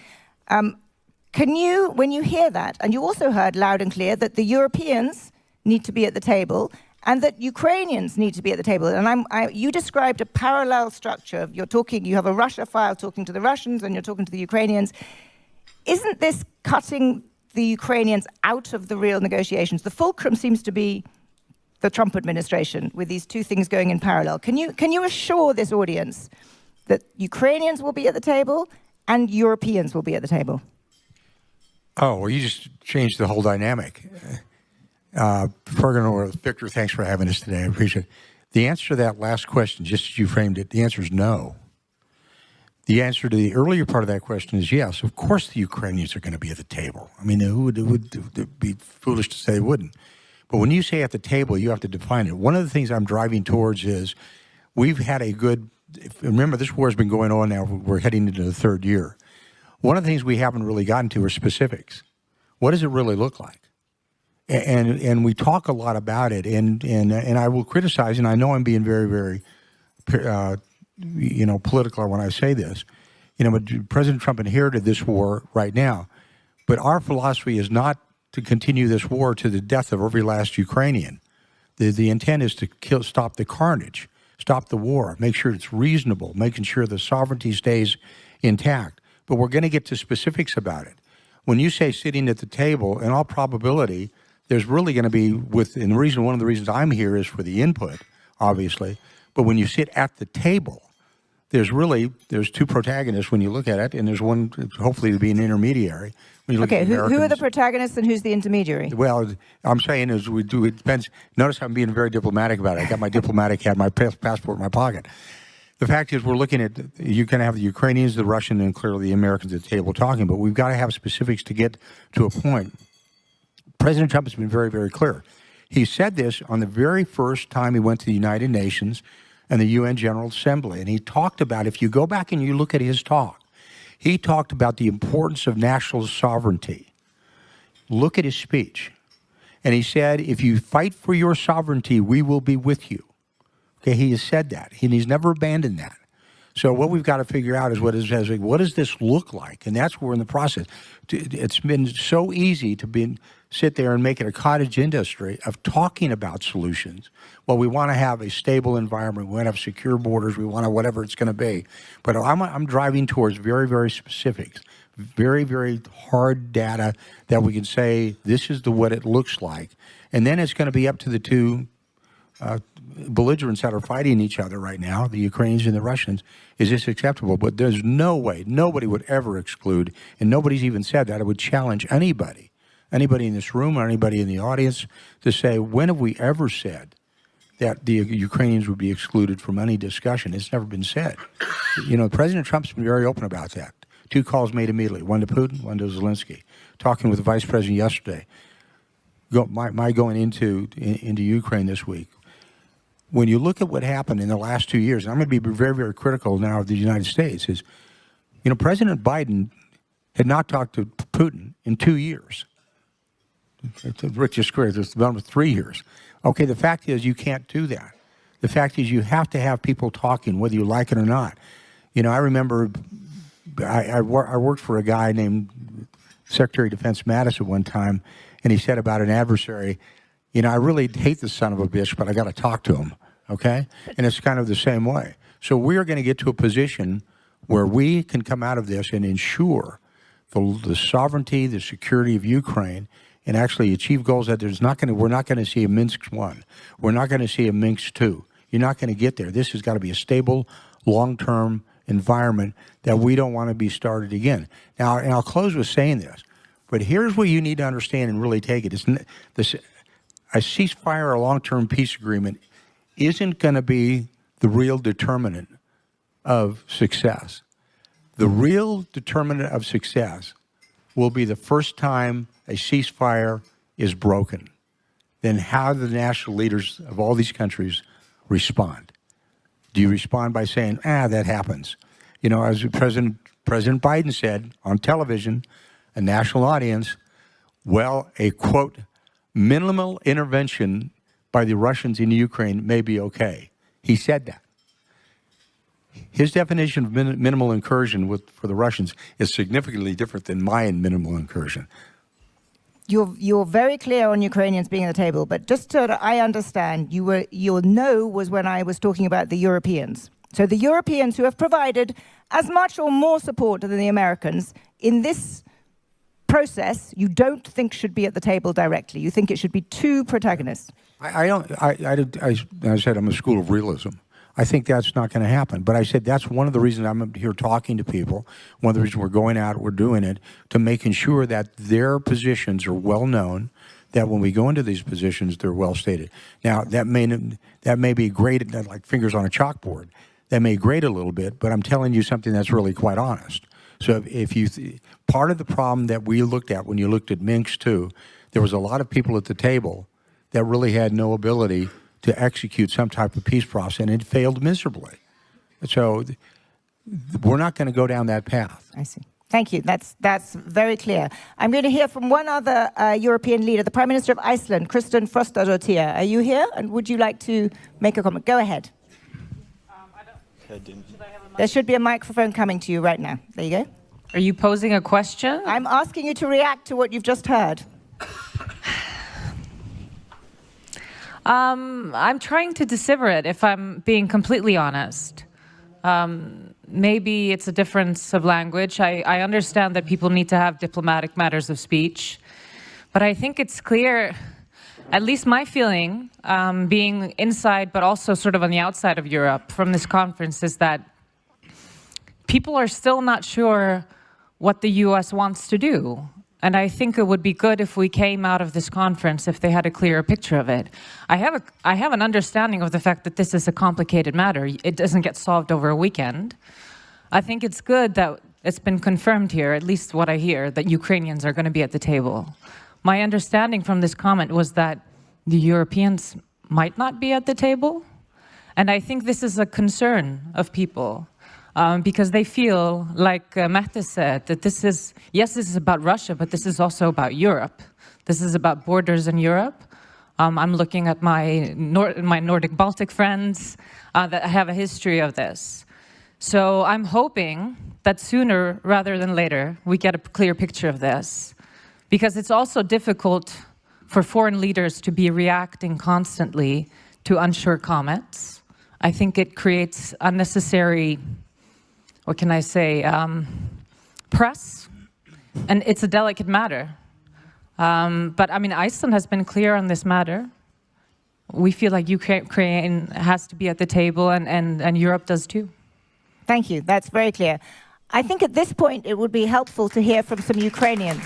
Can you, when you hear that, and you also heard loud and clear that the Europeans need to be at the table and that Ukrainians need to be at the table, and you described a parallel structure. You have a Russia file talking to the Russians and you're talking to the Ukrainians. Isn't this cutting the Ukrainians out of the real negotiations? The fulcrum seems to be the Trump administration with these two things going in parallel. Can you assure this audience that Ukrainians will be at the table and Europeans will be at the table? Oh, well, you just changed the whole dynamic. Victor, thanks for having us today. I appreciate it. The answer to that last question, just as you framed it, the answer is no. The answer to the earlier part of that question is yes. Of course the Ukrainians are going to be at the table. I mean, it would be foolish to say they wouldn't. But when you say at the table, you have to define it. One of the things I'm driving towards is we've had a good, remember this war has been going on now, we're heading into the third year. One of the things we haven't really gotten to are specifics. What does it really look like? And we talk a lot about it, and I will criticize, and I know I'm being very, very, political when I say this. But President Trump inherited this war right now, but our philosophy is not to continue this war to the death of every last Ukrainian. The intent is to stop the carnage, stop the war, make sure it's reasonable, making sure the sovereignty stays intact. But we're going to get to specifics about it. When you say sitting at the table, in all probability, there's really going to be, one of the reasons I'm here is for the input, obviously. But when you sit at the table, there's two protagonists when you look at it, and there's one, hopefully, to be an intermediary. When you look at who are the protagonists and who's the intermediary? Well, I'm saying it depends. Notice I'm being very diplomatic about it. I got my diplomatic hat, my passport in my pocket. The fact is, we're looking at, you can have the Ukrainians, the Russians, and clearly the Americans at the table talking, but we've got to have specifics to get to a point. President Trump has been very, very clear. He said this on the very first time he went to the United Nations and the UN General Assembly, and he talked about, if you go back and you look at his talk, he talked about the importance of national sovereignty. Look at his speech. And he said, if you fight for your sovereignty, we will be with you. Okay, he has said that, and he's never abandoned that. So what we've got to figure out is what does this look like? And that's where we're in the process. It's been so easy to sit there and make it a cottage industry of talking about solutions. Well, we want to have a stable environment. We want to have secure borders. We want to whatever it's going to be. But I'm driving towards very, very specifics, very, very hard data that we can say this is what it looks like. And then it's going to be up to the two belligerents that are fighting each other right now, the Ukrainians and the Russians. Is this acceptable? But there's no way, nobody would ever exclude, and nobody's even said that. I would challenge anybody in this room or anybody in the audience to say, when have we ever said that the Ukrainians would be excluded from any discussion? It's never been said. You know, President Trump's been very open about that. 2 calls made immediately, one to Putin, one to Zelensky. Talking with the Vice President yesterday, my going into Ukraine this week. When you look at what happened in the last 2 years, and I'm going to be very, very critical now of the United States, is, you know, President Biden had not talked to Putin in 2 years. It's the richest career. It's been with 3 years. Okay, the fact is you can't do that. The fact is you have to have people talking, whether you like it or not. You know, I remember I worked for a guy named Secretary of Defense Mattis at one time, and he said about an adversary, you know, I really hate this son of a bitch, but I got to talk to him, okay? And it's kind of the same way. So we're going to get to a position where we can come out of this and ensure the sovereignty, the security of Ukraine, and actually achieve goals that we're not going to see a Minsk 1. We're not going to see a Minsk 2. You're not going to get there. This has got to be a stable, long-term environment that we don't want to be started again. Now, and I'll close with saying this, but here's what you need to understand and really take it. A ceasefire or a long-term peace agreement isn't going to be the real determinant of success. The real determinant of success will be the first time a ceasefire is broken. Then how do the national leaders of all these countries respond? Do you respond by saying, that happens? You know, as President Biden said on television, a national audience, well, a, quote, minimal intervention by the Russians in Ukraine may be okay. He said that. His definition of minimal incursion for the Russians is significantly different than my minimal incursion. You're very clear on Ukrainians being at the table, but just so that I understand, your no was when I was talking about the Europeans. So the Europeans who have provided as much or more support than the Americans in this process, you don't think should be at the table directly. You think it should be two protagonists. I said I'm a school of realism. I think that's not going to happen. But I said that's one of the reasons I'm here talking to people. One of the reasons we're going out, we're doing it, to making sure that their positions are well known, that when we go into these positions, they're well stated. Now, that may be great, like fingers on a chalkboard. That may grate a little bit, but I'm telling you something that's really quite honest. So if you, part of the problem that we looked at when you looked at Minsk too, there was a lot of people at the table that really had no ability to execute some type of peace process, and it failed miserably. So we're not going to go down that path. I see. Thank you. That's very clear. I'm going to hear from one other European leader, the Prime Minister of Iceland, Kristen Frostadóttir. Are you here? And would you like to make a comment? Go ahead. There should be a microphone coming to you right now. There you go. Are you posing a question? I'm asking you to react to what you've just heard. I'm trying to decipher it, if I'm being completely honest. Maybe it's a difference of language. I understand that people need to have diplomatic matters of speech. But I think it's clear, at least my feeling, being inside but also sort of on the outside of Europe from this conference, is that people are still not sure what the US wants to do. And I think it would be good if we came out of this conference if they had a clearer picture of it. I have an understanding of the fact that this is a complicated matter. It doesn't get solved over a weekend. I think it's good that it's been confirmed here, at least what I hear, that Ukrainians are going to be at the table. My understanding from this comment was that the Europeans might not be at the table. And I think this is a concern of people. Because they feel, like Mehta said, that this is about Russia, but this is also about Europe. This is about borders in Europe. I'm looking at my Nordic-Baltic friends that have a history of this. So I'm hoping that sooner rather than later, we get a clear picture of this. because it's also difficult for foreign leaders to be reacting constantly to unsure comments. I think it creates unnecessary, what can I say, press, and it's a delicate matter. But I mean, Iceland has been clear on this matter. We feel like Ukraine has to be at the table, and Europe does too. Thank you. That's very clear. I think at this point it would be helpful to hear from some Ukrainians.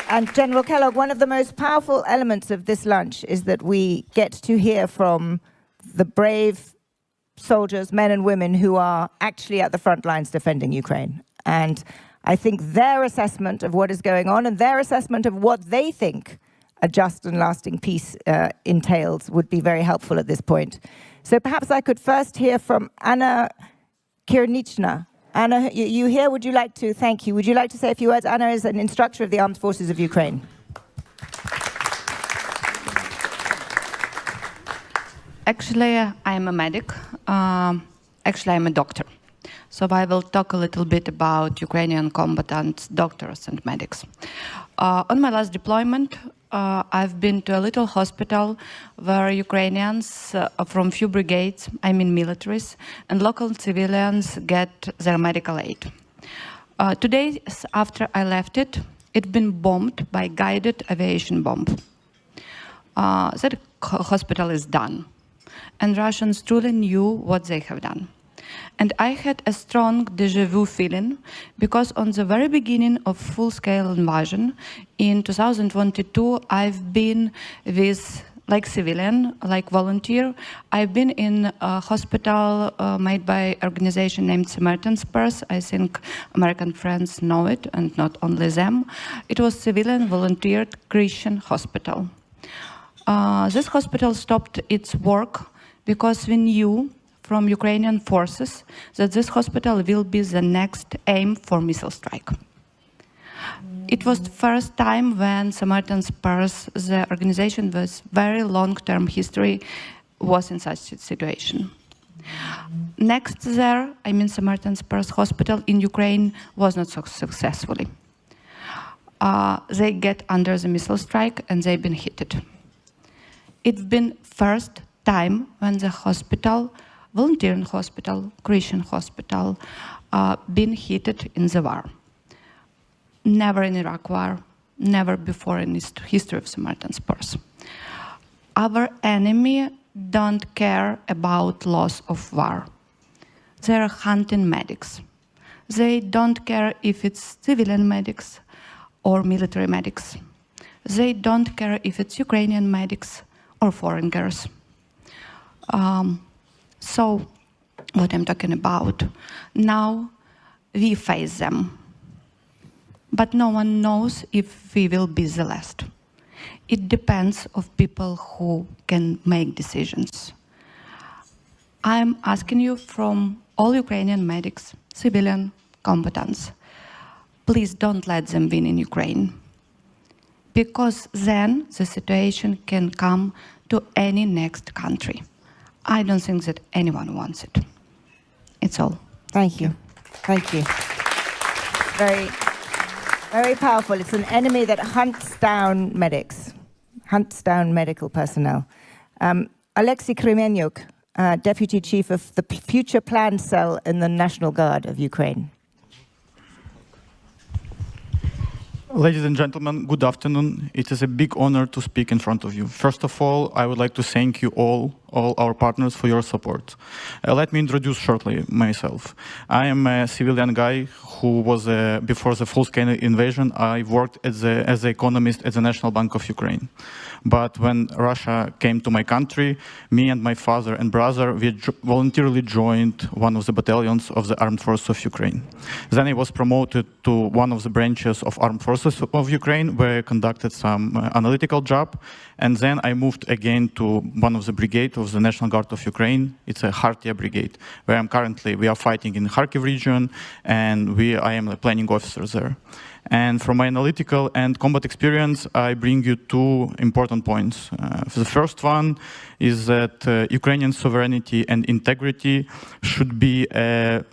And General Kellogg, one of the most powerful elements of this lunch is that we get to hear from the brave soldiers, men and women who are actually at the front lines defending Ukraine. And I think their assessment of what is going on and their assessment of what they think a just and lasting peace entails would be very helpful at this point. So perhaps I could first hear from Anna Kirnichna. Anna, you here? Would you like to, thank you. Would you like to say a few words? Anna is an instructor of the Armed Forces of Ukraine. Actually, I'm a medic. Actually, I'm a doctor. So I will talk a little bit about Ukrainian combatants, doctors and medics. On my last deployment, I've been to a little hospital where Ukrainians from few brigades, I mean militaries, and local civilians get their medical aid. 2 days after I left it, it's been bombed by guided aviation bomb. That hospital is done. And Russians truly knew what they have done. And I had a strong déjà vu feeling because on the very beginning of full-scale invasion in 2022, I've been with, like civilian, like volunteer, I've been in a hospital made by an organization named Samaritan's Purse. I think American friends know it, and not only them. It was civilian volunteered Christian hospital. This hospital stopped its work because we knew from Ukrainian forces that this hospital will be the next aim for missile strike. It was the first time when Samaritan's Purse, the organization with very long-term history, was in such a situation. Next there, I mean Samaritan's Purse hospital in Ukraine was not so successfully. They get under the missile strike and they've been hit. It's been first time when the hospital, volunteering hospital, Christian hospital, been hit in the war. Never in Iraq war, never before in the history of Samaritan's Purse. Our enemy don't care about loss of war. They're hunting medics. They don't care if it's civilian medics or military medics. They don't care if it's Ukrainian medics or foreigners. So, what I'm talking about, now we face them. But no one knows if we will be the last. It depends on people who can make decisions. I'm asking you from all Ukrainian medics, civilian combatants, please don't let them win in Ukraine. Because then the situation can come to any next country. I don't think that anyone wants it. It's all. Thank you. Thank you. Very, very powerful. It's an enemy that hunts down medics, hunts down medical personnel. Alexei Kremenyuk, Deputy Chief of the Future Plan Cell in the National Guard of Ukraine. Ladies and gentlemen, good afternoon. It is a big honor to speak in front of you. First of all, I would like to thank you all our partners for your support. Let me introduce shortly myself. I am a civilian guy who was, before the full-scale invasion, I worked as an economist at the National Bank of Ukraine. But when Russia came to my country, me and my father and brother, we voluntarily joined one of the battalions of the Armed Forces of Ukraine. Then I was promoted to one of the branches of Armed Forces of Ukraine, where I conducted some analytical job. And then I moved again to one of the brigades of the National Guard of Ukraine. It's a Khartia brigade, where I'm currently, we are fighting in Kharkiv region, and I am a planning officer there. And from my analytical and combat experience, I bring you two important points. The first one is that Ukrainian sovereignty and integrity should be a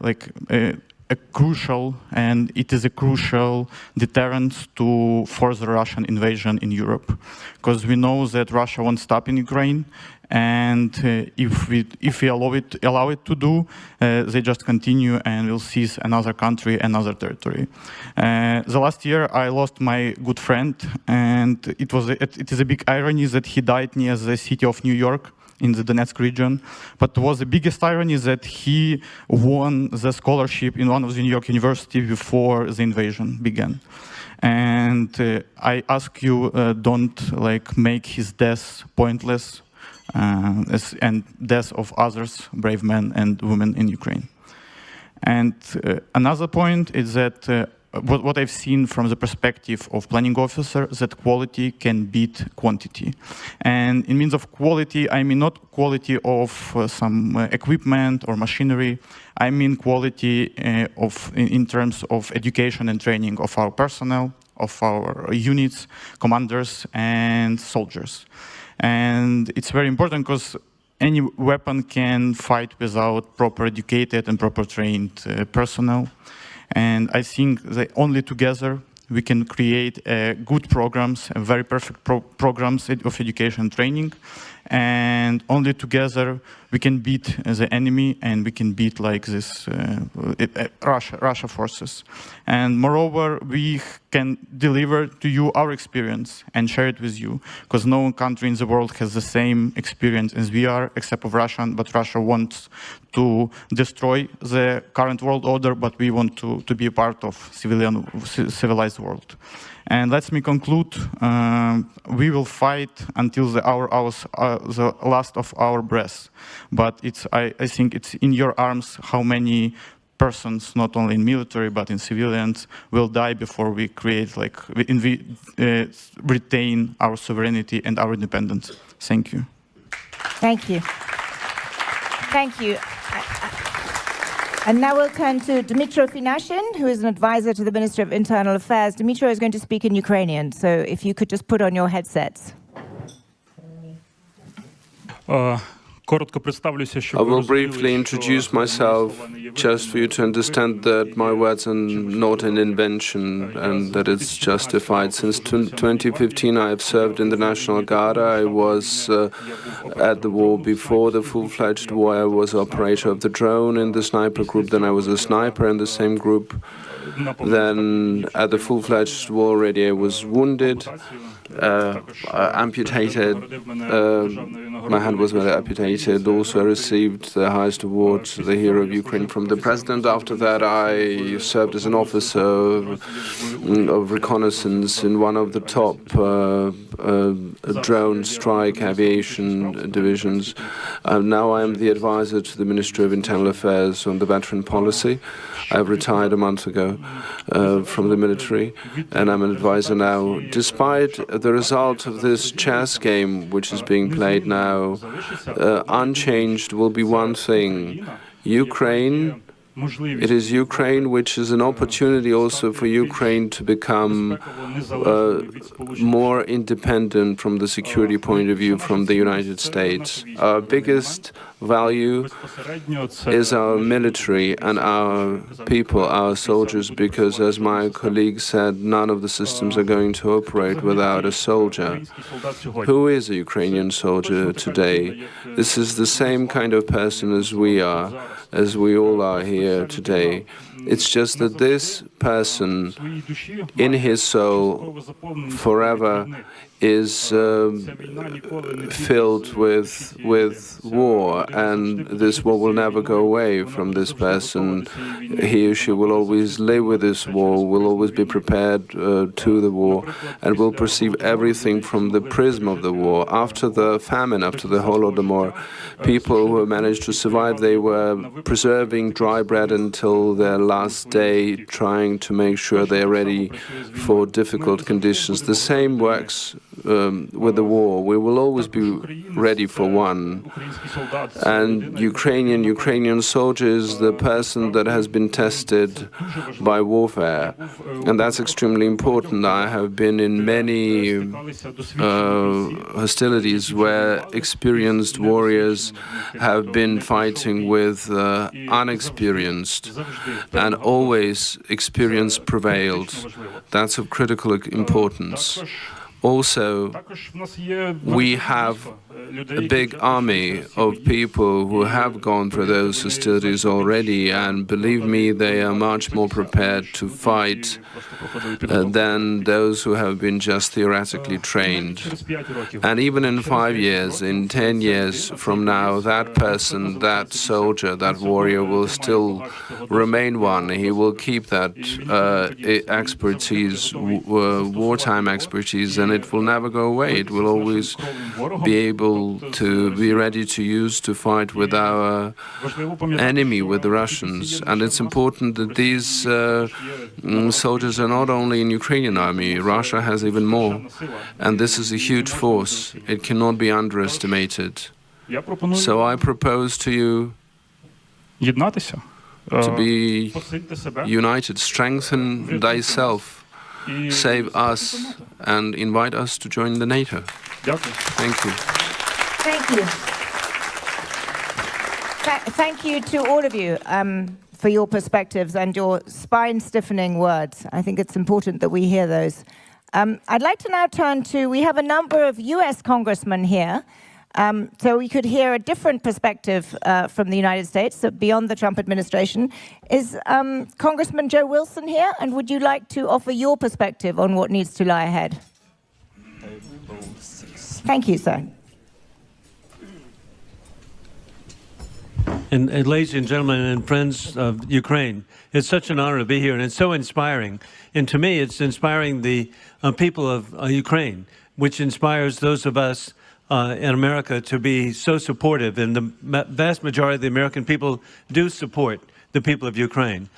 a crucial deterrent to further Russian invasion in Europe, because we know that Russia won't stop in Ukraine, and if we allow it to do, they just continue and will seize another country, another territory. The last year I lost my good friend, and it is a big irony that he died near the city of New York in the Donetsk region. But was the biggest irony that he won the scholarship in one of the New York universities before the invasion began. And I ask you, don't make his death pointless, and death of others, brave men and women in Ukraine. And another point is that what I've seen from the perspective of planning officer, that quality can beat quantity. And in means of quality, I mean not quality of some equipment or machinery. I mean quality in terms of education and training of our personnel, of our units, commanders, and soldiers. And it's very important because any weapon can fight without proper educated and proper trained personnel. And I think that only together we can create good programs, very perfect programs of education and training. And only together we can beat the enemy, and we can beat Russia forces. And moreover, we can deliver to you our experience and share it with you, because no country in the world has the same experience as we are, except of Russia. But Russia wants to destroy the current world order, but we want to be a part of civilized world. And let me conclude. We will fight until the last of our breath. But I think it's in your arms how many persons, not only in military but in civilians, will die before we retain our sovereignty and our independence. Thank you. Thank you. Thank you. And now we'll turn to Dmytro Finashin, who is an advisor to the Minister of Internal Affairs. Dmytro is going to speak in Ukrainian, so if you could just put on your headsets. I will briefly introduce myself, just for you to understand that my words are not an invention and that it's justified. Since 2015, I have served in the National Guard. I was at the war before the full-fledged war. I was operator of the drone in the sniper group. Then I was a sniper in the same group. Then at the full-fledged war already, I was wounded. Amputated. My hand was amputated. Also, I received the highest award, the Hero of Ukraine, from the President. After that, I served as an officer of reconnaissance in one of the top drone strike aviation divisions. Now I am the advisor to the Ministry of Internal Affairs on the veteran policy. I have retired a month ago from the military, and I'm an advisor now. Despite the result of this chess game, which is being played now, unchanged will be one thing: Ukraine. It is Ukraine which is an opportunity also for Ukraine to become more independent from the security point of view from the United States. Our biggest value is our military and our people, our soldiers, because, as my colleague said, none of the systems are going to operate without a soldier. Who is a Ukrainian soldier today? This is the same kind of person as we are, as we all are here today. It's just that this person, in his soul, forever is filled with war, and this war will never go away from this person. He or she will always live with this war, will always be prepared to the war, and will perceive everything from the prism of the war. After the famine, after the Holodomor, people who managed to survive, they were preserving dry bread until their last day, trying to make sure they're ready for difficult conditions. The same works with the war. We will always be ready for one. And Ukrainian soldier is the person that has been tested by warfare. And that's extremely important. I have been in many hostilities where experienced warriors have been fighting with unexperienced. and always experience prevailed. That's of critical importance. Also, we have a big army of people who have gone through those hostilities already, and believe me, they are much more prepared to fight than those who have been just theoretically trained. And even in 5 years, in 10 years from now, that person, that soldier, that warrior will still remain one. He will keep that expertise, wartime expertise, and it will never go away. It will always be able to be ready to use to fight with our enemy, with the Russians. And it's important that these soldiers are not only in Ukrainian army. Russia has even more. And this is a huge force. It cannot be underestimated. So I propose to you to be united, strengthen thyself, save us, and invite us to join the NATO. Thank you. Thank you. Thank you to all of you for your perspectives and your spine-stiffening words. I think it's important that we hear those. I'd like to now turn to, we have a number of US congressmen here, so we could hear a different perspective from the United States, beyond the Trump administration. Is Congressman Joe Wilson here? And would you like to offer your perspective on what needs to lie ahead? Thank you, sir. And ladies and gentlemen and friends of Ukraine, it's such an honor to be here, and it's so inspiring. And to me, it's inspiring the people of Ukraine, which inspires those of us in America to be so supportive. And the vast majority of the American people do support the people of Ukraine.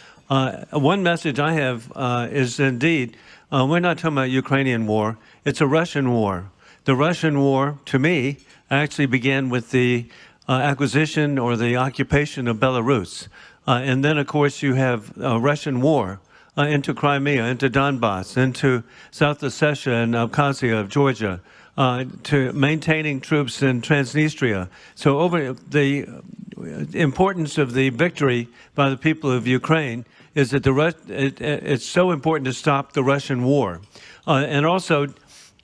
One message I have is indeed, we're not talking about Ukrainian war, it's a Russian war. The Russian war, to me, actually began with the acquisition or the occupation of Belarus. And then, of course, you have a Russian war into Crimea, into Donbass, into South Ossetia and Abkhazia of Georgia, to maintaining troops in Transnistria. So over the importance of the victory by the people of Ukraine is that it's so important to stop the Russian war. And also,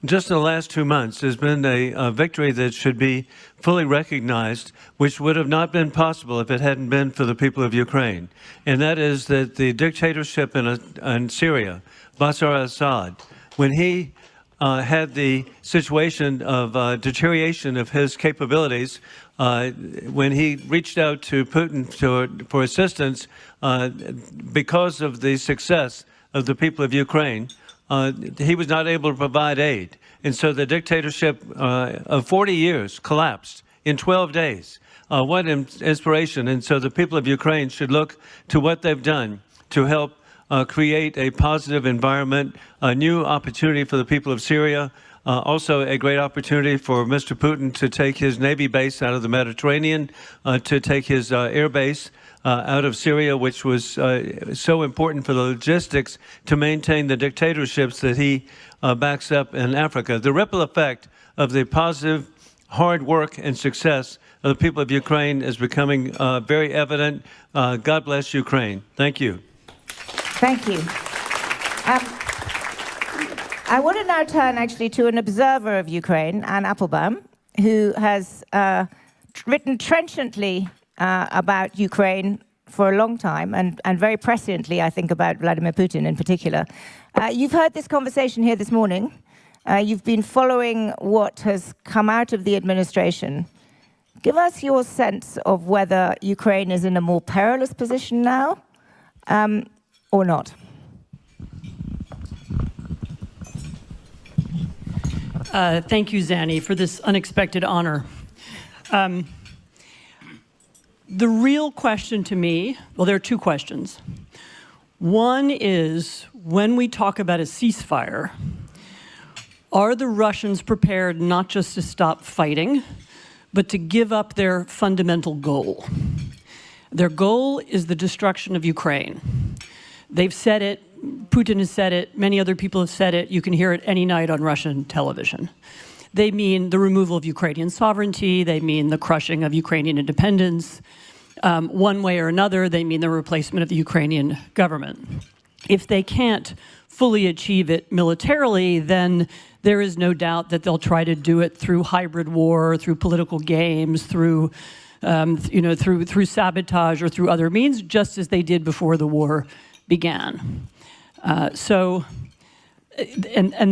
just in the last 2 months, there's been a victory that should be fully recognized, which would have not been possible if it hadn't been for the people of Ukraine. And that is that the dictatorship in Syria, Bashar al-Assad, when he had the situation of deterioration of his capabilities, when he reached out to Putin for assistance because of the success of the people of Ukraine, he was not able to provide aid. And so the dictatorship of 40 years collapsed in 12 days. What inspiration. And so the people of Ukraine should look to what they've done to help create a positive environment, a new opportunity for the people of Syria, also a great opportunity for Mr. Putin to take his Navy base out of the Mediterranean, to take his air base out of Syria, which was so important for the logistics to maintain the dictatorships that he backs up in Africa. The ripple effect of the positive, hard work and success of the people of Ukraine is becoming very evident. God bless Ukraine. Thank you. Thank you. I want to now turn actually to an observer of Ukraine, Anne Applebaum, who has written trenchantly about Ukraine for a long time, and very presciently, I think, about Vladimir Putin in particular. You've heard this conversation here this morning. You've been following what has come out of the administration. Give us your sense of whether Ukraine is in a more perilous position now or not. Thank you, Zanny, for this unexpected honor. The real question to me, well, there are two questions. One is, when we talk about a ceasefire, are the Russians prepared not just to stop fighting, but to give up their fundamental goal? Their goal is the destruction of Ukraine. They've said it, Putin has said it, many other people have said it, you can hear it any night on Russian television. They mean the removal of Ukrainian sovereignty, they mean the crushing of Ukrainian independence, one way or another, they mean the replacement of the Ukrainian government. If they can't fully achieve it militarily, then there is no doubt that they'll try to do it through hybrid war, through political games, through through sabotage or through other means, just as they did before the war began. And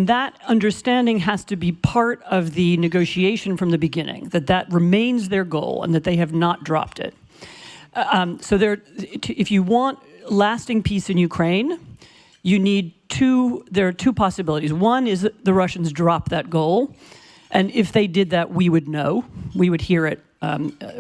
that understanding has to be part of the negotiation from the beginning, that remains their goal and that they have not dropped it. If you want lasting peace in Ukraine, there are two possibilities. One is that the Russians drop that goal, and if they did that, we would know, we would hear it,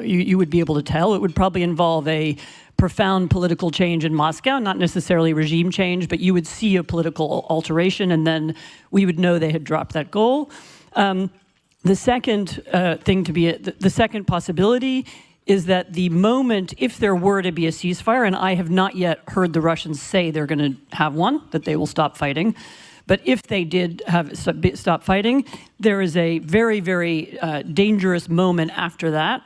you would be able to tell. It would probably involve a profound political change in Moscow, not necessarily regime change, but you would see a political alteration, and then we would know they had dropped that goal. The second the second possibility is that the moment, if there were to be a ceasefire, and I have not yet heard the Russians say they're going to have one, that they will stop fighting, but if they did stop fighting, there is a very, very dangerous moment after that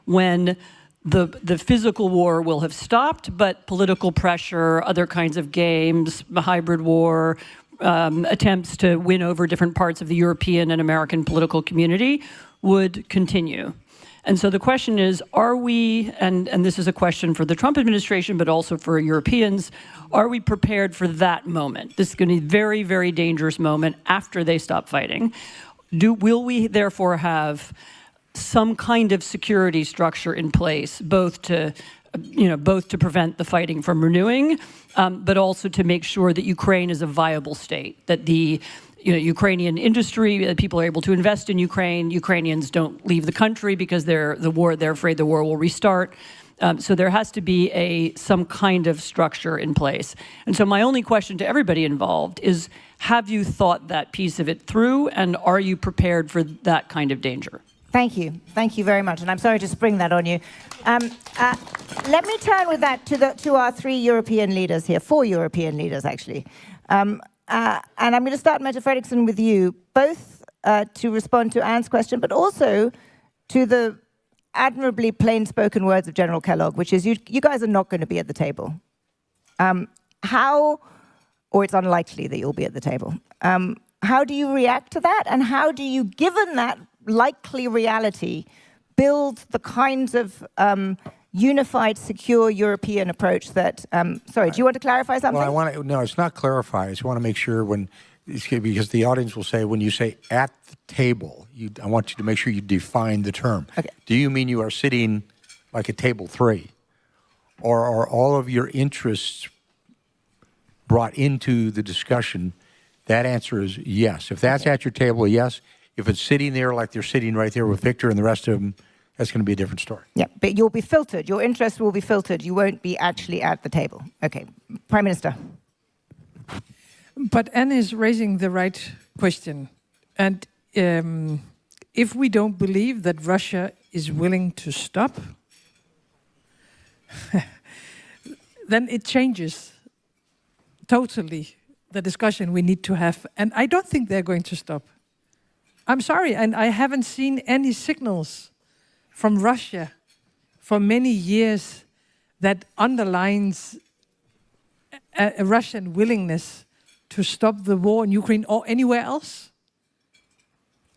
when the physical war will have stopped, but political pressure, other kinds of games, hybrid war, attempts to win over different parts of the European and American political community would continue. And so the question is, are we, and this is a question for the Trump administration, but also for Europeans, are we prepared for that moment? This is going to be a very, very dangerous moment after they stop fighting. Will we therefore have some kind of security structure in place, both to prevent the fighting from renewing, but also to make sure that Ukraine is a viable state, that the Ukrainian industry, that people are able to invest in Ukraine. Ukrainians don't leave the country because they're afraid the war will restart. So there has to be some kind of structure in place. And so my only question to everybody involved is, have you thought that piece of it through, and are you prepared for that kind of danger? Thank you. Thank you very much. And I'm sorry to spring that on you. Let me turn with that to our four European leaders, actually. And I'm going to start, Mette Frederiksen, with you, both to respond to Anne's question, but also to the admirably plain-spoken words of General Kellogg, which is you guys are not going to be at the table. Or it's unlikely that you'll be at the table. How do you react to that? And how do you, given that likely reality, build the kinds of unified, secure European approach that, sorry, do you want to clarify something? Well, no, it's not clarify. I just want to make sure because the audience will say, when you say at the table, I want you to make sure you define the term. Okay. Do you mean you are sitting like at table 3? Or are all of your interests brought into the discussion? That answer is yes. If that's at your table, yes. If it's sitting there like they're sitting right there with Victor and the rest of them, that's going to be a different story. Yeah, but you'll be filtered. Your interests will be filtered. You won't be actually at the table. Okay, Prime Minister. But Anne is raising the right question. And if we don't believe that Russia is willing to stop, then it changes totally the discussion we need to have. And I don't think they're going to stop. I'm sorry, and I haven't seen any signals from Russia for many years that underlines a Russian willingness to stop the war in Ukraine or anywhere else.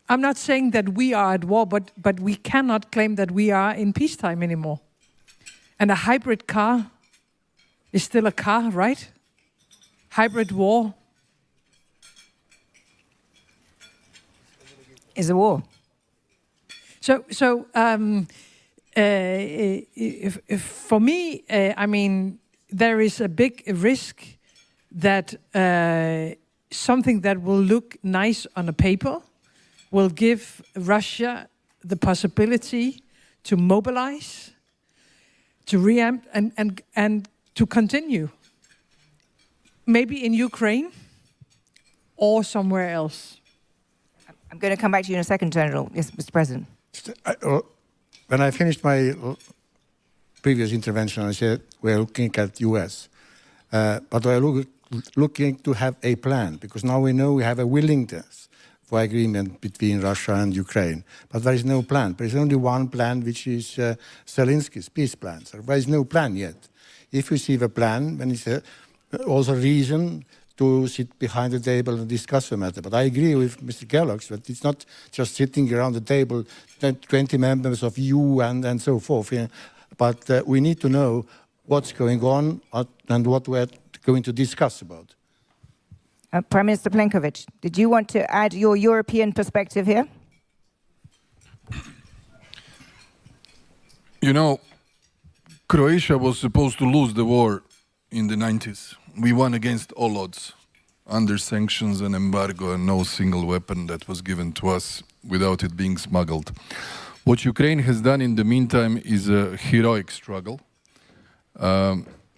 I'm not saying that we are at war, but we cannot claim that we are in peacetime anymore. And a hybrid car is still a car, right? Hybrid war is a war. So if for me, I mean, there is a big risk that something that will look nice on a paper will give Russia the possibility to mobilize, to reamp, and to continue. Maybe in Ukraine or somewhere else. I'm going to come back to you in a second, General. Yes, Mr. President. When I finished my previous intervention, I said we're looking at US. But we're looking to have a plan, because now we know we have a willingness for agreement between Russia and Ukraine. But there is no plan. There is only one plan, which is Zelensky's peace plan. So there is no plan yet. If we see the plan, then it's also reason to sit behind the table and discuss the matter. But I agree with Mr. Kellogg that it's not just sitting around the table, 20 members of EU and so forth. Yeah. But we need to know what's going on and what we're going to discuss about. Prime Minister Plenković, did you want to add your European perspective here? You know, Croatia was supposed to lose the war in the 90s. We won against all odds, under sanctions and embargo, and no single weapon that was given to us without it being smuggled. What Ukraine has done in the meantime is a heroic struggle,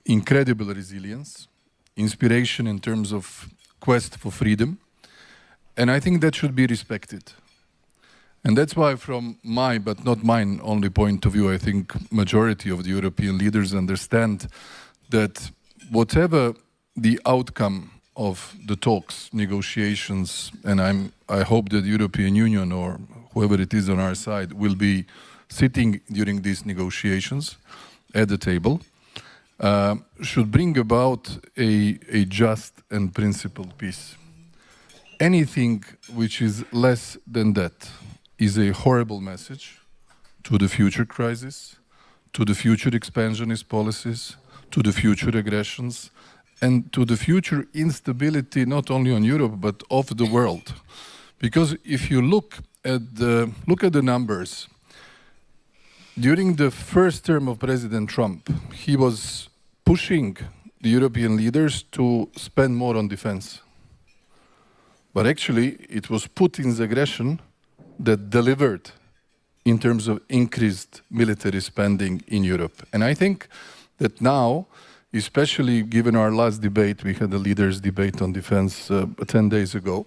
incredible resilience, inspiration in terms of quest for freedom, and I think that should be respected. And that's why, from my, but not mine, only point of view, I think majority of the European leaders understand that whatever the outcome of the talks, negotiations, and I hope that the European Union or whoever it is on our side will be sitting during these negotiations at the table, should bring about a just and principled peace. Anything which is less than that is a horrible message to the future crisis, to the future expansionist policies, to the future aggressions, and to the future instability not only on Europe but of the world. Because if you look at the numbers, during the first term of President Trump, he was pushing the European leaders to spend more on defense. But actually, it was Putin's aggression that delivered in terms of increased military spending in Europe. And I think that now, especially given our last debate, we had a leaders' debate on defense 10 days ago,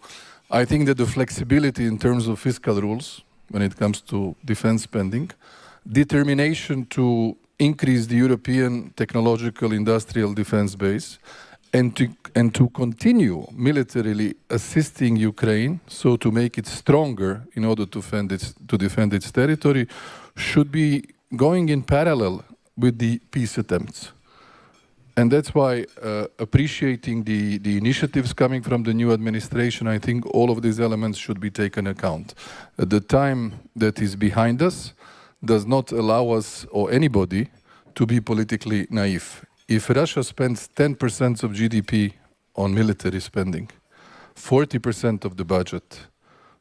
I think that the flexibility in terms of fiscal rules, when it comes to defense spending, determination to increase the European technological industrial defense base, and to continue militarily assisting Ukraine, so to make it stronger in order to defend its territory, should be going in parallel with the peace attempts. And that's why appreciating the initiatives coming from the new administration, I think all of these elements should be taken account. The time that is behind us does not allow us or anybody to be politically naive. If Russia spends 10% of GDP on military spending, 40% of the budget,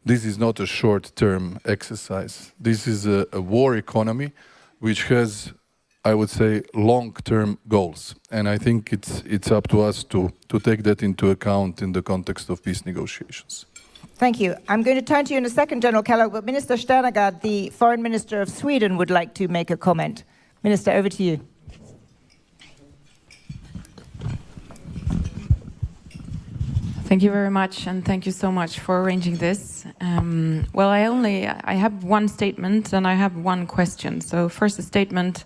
this is not a short-term exercise. This is a war economy which has, I would say, long-term goals. And I think it's up to us to take that into account in the context of peace negotiations. Thank you. I'm going to turn to you in a second, General Kellogg, but Minister Sternegard, the Foreign Minister of Sweden, would like to make a comment. Minister, over to you. Thank you very much, and thank you so much for arranging this. Well, I have one statement and I have one question. So first, a statement.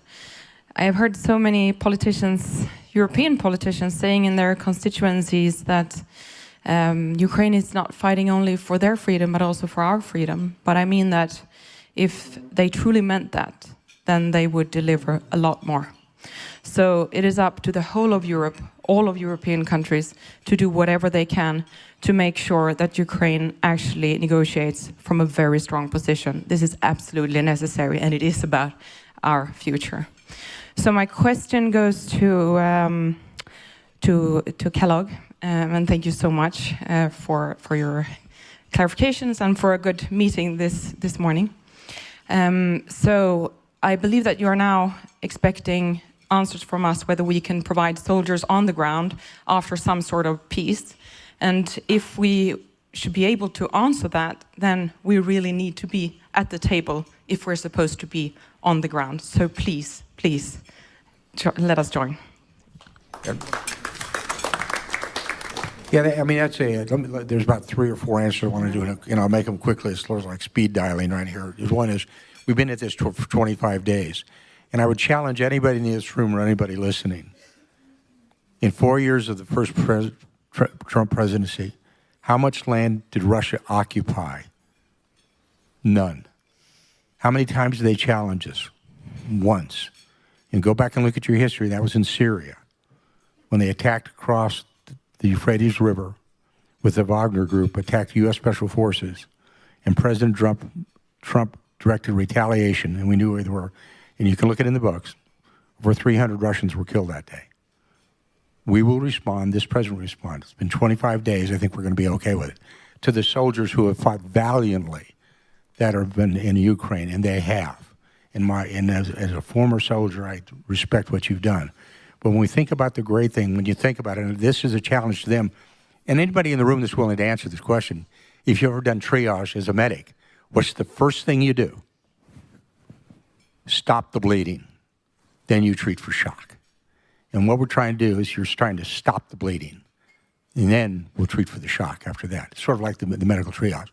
I have heard so many politicians, European politicians, saying in their constituencies that Ukraine is not fighting only for their freedom, but also for our freedom. But I mean that if they truly meant that, then they would deliver a lot more. So it is up to the whole of Europe, all of European countries, to do whatever they can to make sure that Ukraine actually negotiates from a very strong position. This is absolutely necessary, and it is about our future. So my question goes to Kellogg, and thank you so much for your clarifications and for a good meeting this morning. So I believe that you are now expecting answers from us whether we can provide soldiers on the ground after some sort of peace. And if we should be able to answer that, then we really need to be at the table if we're supposed to be on the ground. So please, please, let us join. Yeah, I mean, there's about 3 or 4 answers I want to do, and I'll make them quickly. It's sort of like speed dialing right here. One is, we've been at this for 25 days. And I would challenge anybody in this room or anybody listening, in 4 years of the first Trump presidency, How much land did Russia occupy? None. How many times did they challenge us? Once. And go back and look at your history. That was in Syria, when they attacked across the Euphrates River with the Wagner Group, attacked U.S. Special Forces, and President Trump directed retaliation, and we knew where they were. And you can look at it in the books. Over 300 Russians were killed that day. We will respond. This president will respond. It's been 25 days. I think we're going to be okay with it. To the soldiers who have fought valiantly that have been in Ukraine, and they have. And as a former soldier, I respect what you've done. But when we think about the great thing, when you think about it, and this is a challenge to them, and anybody in the room that's willing to answer this question, if you've ever done triage as a medic, what's the first thing you do? Stop the bleeding. Then you treat for shock. And what we're trying to do is you're trying to stop the bleeding. And then we'll treat for the shock after that. It's sort of like the medical triage.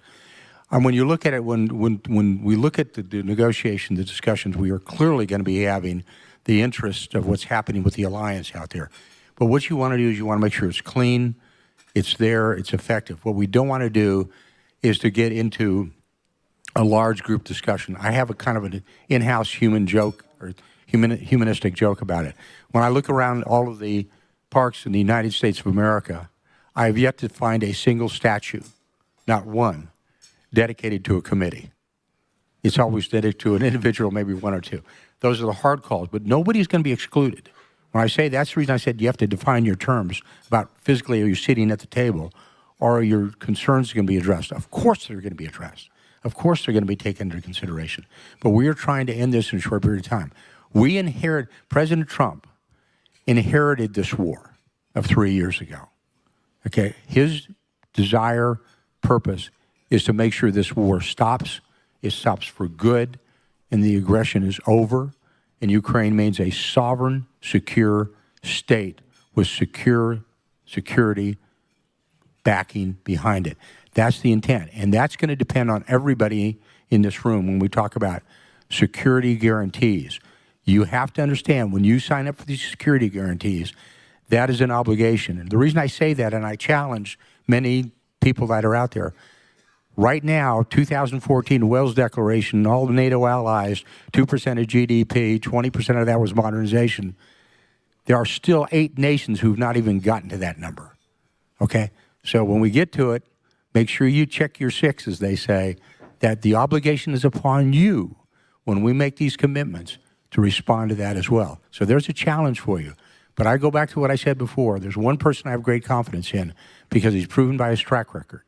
And when you look at it, when we look at the negotiations, the discussions, we are clearly going to be having the interest of what's happening with the alliance out there. But what you want to do is you want to make sure it's clean, it's there, it's effective. What we don't want to do is to get into a large group discussion. I have a kind of an in-house human joke or humanistic joke about it. When I look around all of the parks in the United States of America, I have yet to find a single statue, not one, dedicated to a committee. It's always dedicated to an individual, maybe one or two. Those are the hard calls, but nobody's going to be excluded. When I say that's the reason I said you have to define your terms about physically are you sitting at the table or are your concerns going to be addressed? Of course they're going to be addressed. Of course they're going to be taken into consideration. But we are trying to end this in a short period of time. President Trump inherited this war of 3 years ago. Okay, his desire, purpose is to make sure this war stops. It stops for good, and the aggression is over, and Ukraine remains a sovereign, secure state with security backing behind it. That's the intent, and that's going to depend on everybody in this room when we talk about security guarantees. You have to understand when you sign up for these security guarantees, that is an obligation. And the reason I say that, and I challenge many people that are out there, right now, 2014 Wales Declaration, all the NATO allies, 2% of GDP, 20% of that was modernization. There are still 8 nations who've not even gotten to that number, okay? So when we get to it, make sure you check your 6, as they say, that the obligation is upon you when we make these commitments to respond to that as well. So there's a challenge for you. But I go back to what I said before. There's one person I have great confidence in because he's proven by his track record.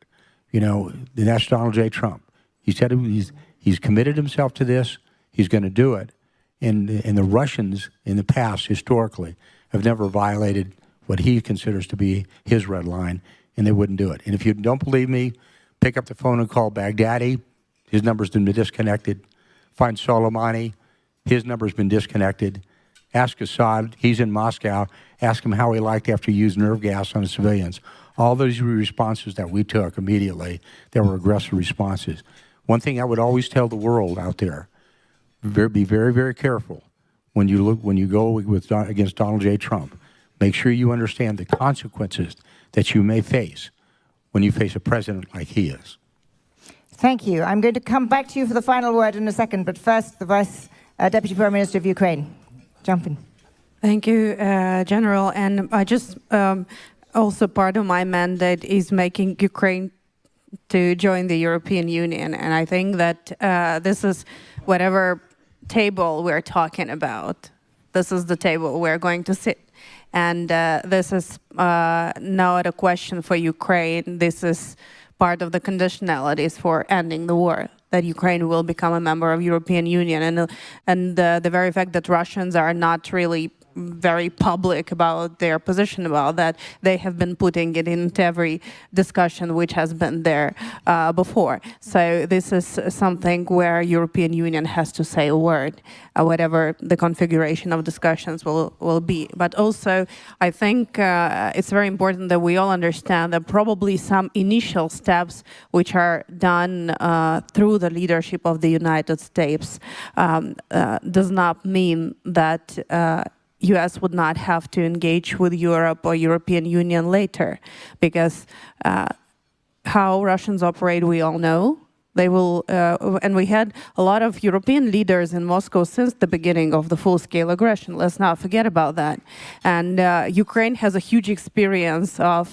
You know, that's Donald J. Trump. He said he's committed himself to this. He's going to do it. And the Russians in the past, historically, have never violated what he considers to be his red line, and they wouldn't do it. And if you don't believe me, pick up the phone and call Baghdadi. His number's been disconnected. Find Soleimani. His number's been disconnected. Ask Assad. He's in Moscow. Ask him how he liked after he used nerve gas on the civilians. All those responses that we took immediately, there were aggressive responses. One thing I would always tell the world out there, be very, very careful when you go against Donald J. Trump. Make sure you understand the consequences that you may face when you face a president like he is. Thank you. I'm going to come back to you for the final word in a second, but first, the Vice Deputy Prime Minister of Ukraine. Jump in. Thank you, General. And I just also part of my mandate is making Ukraine to join the European Union. And I think that this is whatever table we're talking about, this is the table we're going to sit. And this is not a question for Ukraine. This is part of the conditionalities for ending the war, that Ukraine will become a member of European Union. And the very fact that Russians are not really very public about their position about that, they have been putting it into every discussion which has been there before. So this is something where European Union has to say a word, whatever the configuration of discussions will be. But also, I think it's very important that we all understand that probably some initial steps which are done through the leadership of the United States does not mean that US would not have to engage with Europe or European Union later, because how Russians operate, we all know. They will, and we had a lot of European leaders in Moscow since the beginning of the full-scale aggression. Let's not forget about that. And Ukraine has a huge experience of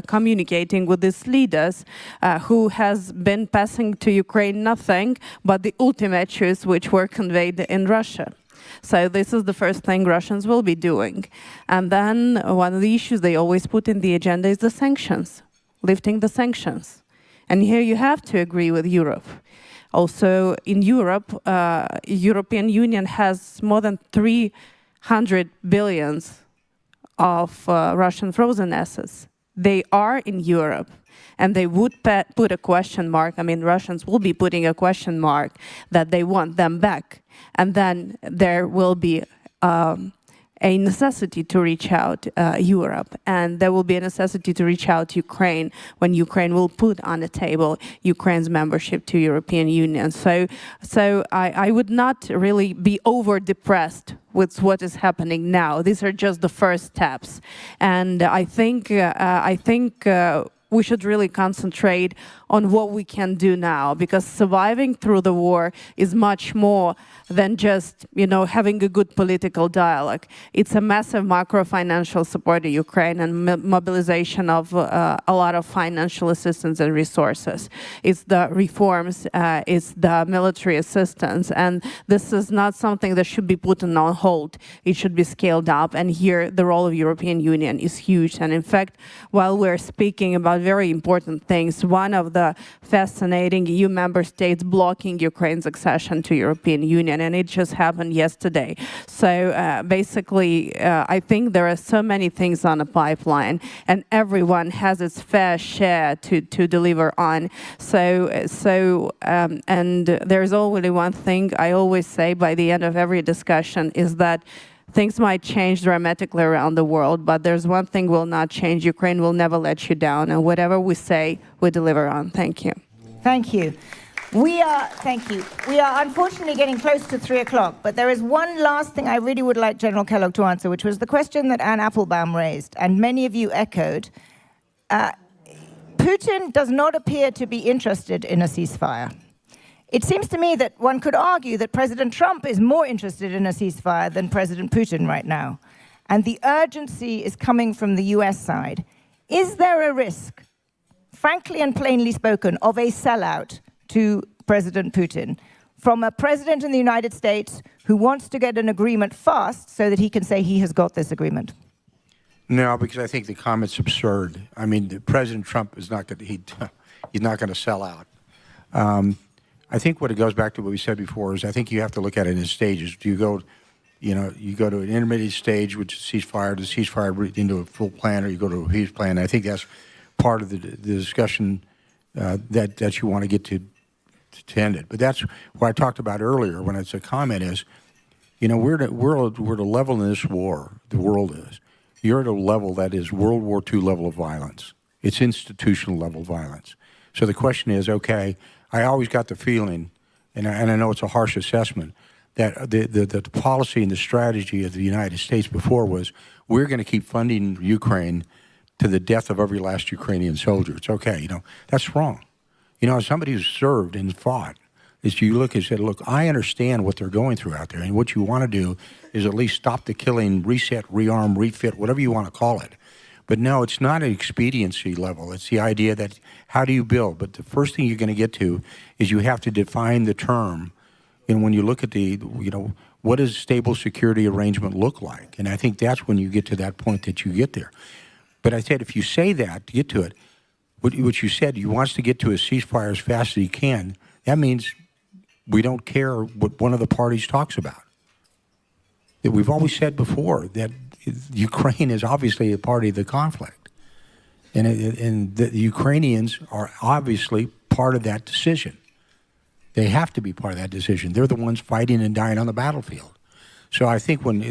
communicating with these leaders who has been passing to Ukraine nothing but the ultimate truths which were conveyed in Russia. So this is the first thing Russians will be doing. And then one of the issues they always put in the agenda is the sanctions, lifting the sanctions. And here you have to agree with Europe. Also, in Europe, European Union has more than 300 billions of Russian frozen assets. They are in Europe, and they would put a question mark. I mean, Russians will be putting a question mark that they want them back. And then there will be a necessity to reach out Europe, and there will be a necessity to reach out Ukraine when Ukraine will put on the table Ukraine's membership to European Union. So I would not really be over depressed with what is happening now. These are just the first steps, and I think we should really concentrate on what we can do now, because surviving through the war is much more than just, having a good political dialogue. It's a massive macro-financial support to Ukraine and mobilization of a lot of financial assistance and resources. It's the reforms, it's the military assistance, and this is not something that should be put on hold. It should be scaled up, and here the role of European Union is huge. And in fact, while we're speaking about very important things, one of the fascinating EU member states blocking Ukraine's accession to European Union, and it just happened yesterday. So basically, I think there are so many things on the pipeline, and everyone has its fair share to deliver on. And there's only one thing I always say by the end of every discussion is that things might change dramatically around the world, but there's one thing will not change. Ukraine will never let you down, and whatever we say, we deliver on. Thank you. Thank you. Thank you. We are unfortunately getting close to 3 o'clock, but there is one last thing I really would like General Kellogg to answer, which was the question that Anne Applebaum raised, and many of you echoed. Putin does not appear to be interested in a ceasefire. It seems to me that one could argue that President Trump is more interested in a ceasefire than President Putin right now. And the urgency is coming from the US side. Is there a risk, frankly and plainly spoken, of a sellout to President Putin from a president in the United States who wants to get an agreement fast so that he can say he has got this agreement? No, because I think the comment's absurd. I mean, President Trump is not going to, he's not going to sell out. I think what it goes back to what we said before is I think you have to look at it in stages. Do you go, you go to an intermediate stage, which is ceasefire into a full plan, or you go to a peace plan. I think that's part of the discussion that you want to get to end it. But that's what I talked about earlier when it's a comment is, we're at a level in this war, the world is. You're at a level that is World War II level of violence. It's institutional level violence. So the question is, okay, I always got the feeling, and I know it's a harsh assessment, that the policy and the strategy of the United States before was, we're going to keep funding Ukraine to the death of every last Ukrainian soldier. It's okay, that's wrong. As somebody who's served and fought, is you look and say, look, I understand what they're going through out there, and what you want to do is at least stop the killing, reset, rearm, refit, whatever you want to call it. But no, it's not an expediency level. It's the idea that how do you build? But the first thing you're going to get to is you have to define the term. And when you look at what does stable security arrangement look like? And I think that's when you get to that point that you get there. But I said, if you say that to get to it, what you said, you want us to get to a ceasefire as fast as you can, that means we don't care what one of the parties talks about. That we've always said before that Ukraine is obviously a party of the conflict. And the Ukrainians are obviously part of that decision. They have to be part of that decision. They're the ones fighting and dying on the battlefield. So I think when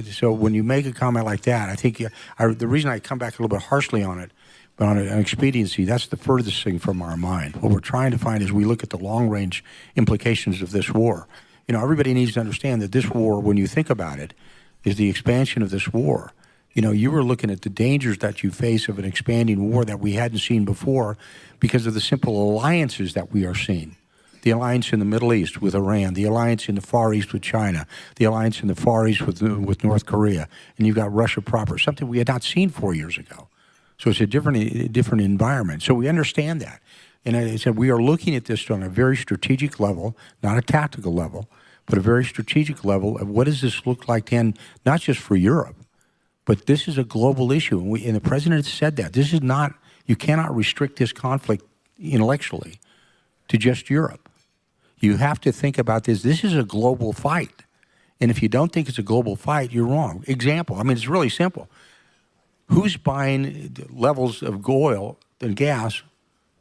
you make a comment like that, I think the reason I come back a little bit harshly on it, but on an expediency, that's the furthest thing from our mind. What we're trying to find is we look at the long-range implications of this war. Everybody needs to understand that this war, when you think about it, is the expansion of this war You know, you were looking at the dangers that you face of an expanding war that we hadn't seen before because of the simple alliances that we are seeing. The alliance in the Middle East with Iran, the alliance in the Far East with China, the alliance in the Far East with North Korea, and you've got Russia proper, something we had not seen 4 years ago. So it's a different environment. So we understand that. And I said we are looking at this on a very strategic level, not a tactical level, but a very strategic level of what does this look like then, not just for Europe, but this is a global issue. And the president has said that. This is not, you cannot restrict this conflict intellectually to just Europe. You have to think about this. This is a global fight. And if you don't think it's a global fight, you're wrong. Example, I mean, it's really simple. Who's buying levels of oil and gas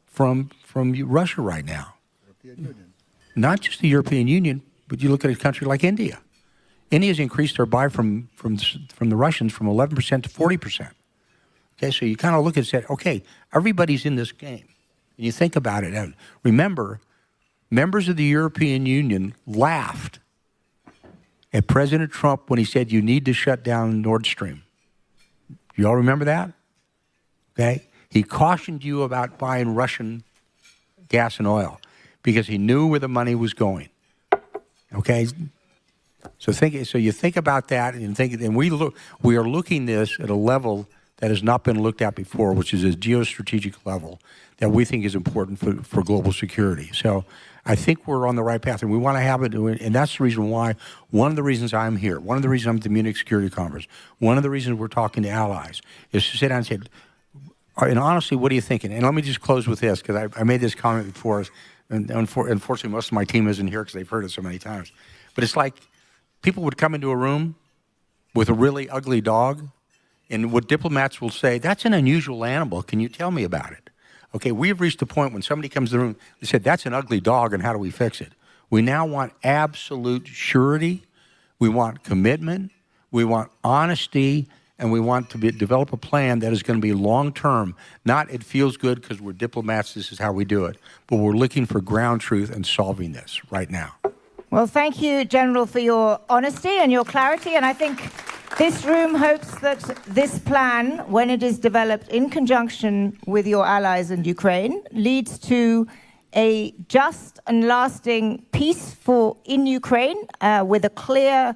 from Russia right now? European Union. Not just the European Union, but you look at a country like India. India's increased their buy from the Russians from 11% to 40%. Okay, so you kind of look and say, okay, everybody's in this game. And you think about it. And remember, members of the European Union laughed at President Trump when he said you need to shut down Nord Stream. You all remember that? Okay? He cautioned you about buying Russian gas and oil because he knew where the money was going. Okay? So you think about that and we are looking this at a level that has not been looked at before, which is a geostrategic level that we think is important for global security. So I think we're on the right path, and we want to have it, and that's the reason why, one of the reasons I'm here, one of the reasons I'm at the Munich Security Conference, one of the reasons we're talking to allies is to sit down and say, and honestly, what are you thinking? And let me just close with this, because I made this comment before, and unfortunately most of my team isn't here because they've heard it so many times. But it's like people would come into a room with a really ugly dog, and what diplomats will say, that's an unusual animal. Can you tell me about it? Okay, we've reached the point when somebody comes to the room, they said, that's an ugly dog, and how do we fix it? We now want absolute surety. We want commitment. We want honesty. And we want to develop a plan that is going to be long-term. Not it feels good because we're diplomats, this is how we do it. But we're looking for ground truth and solving this right now. Well, thank you, General, for your honesty and your clarity. And I think this room hopes that this plan, when it is developed in conjunction with your allies in Ukraine, leads to a just and lasting peace in Ukraine with a clear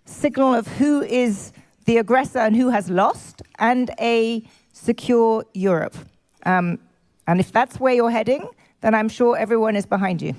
signal of who is the aggressor and who has lost, and a secure Europe. And if that's where you're heading, then I'm sure everyone is behind you.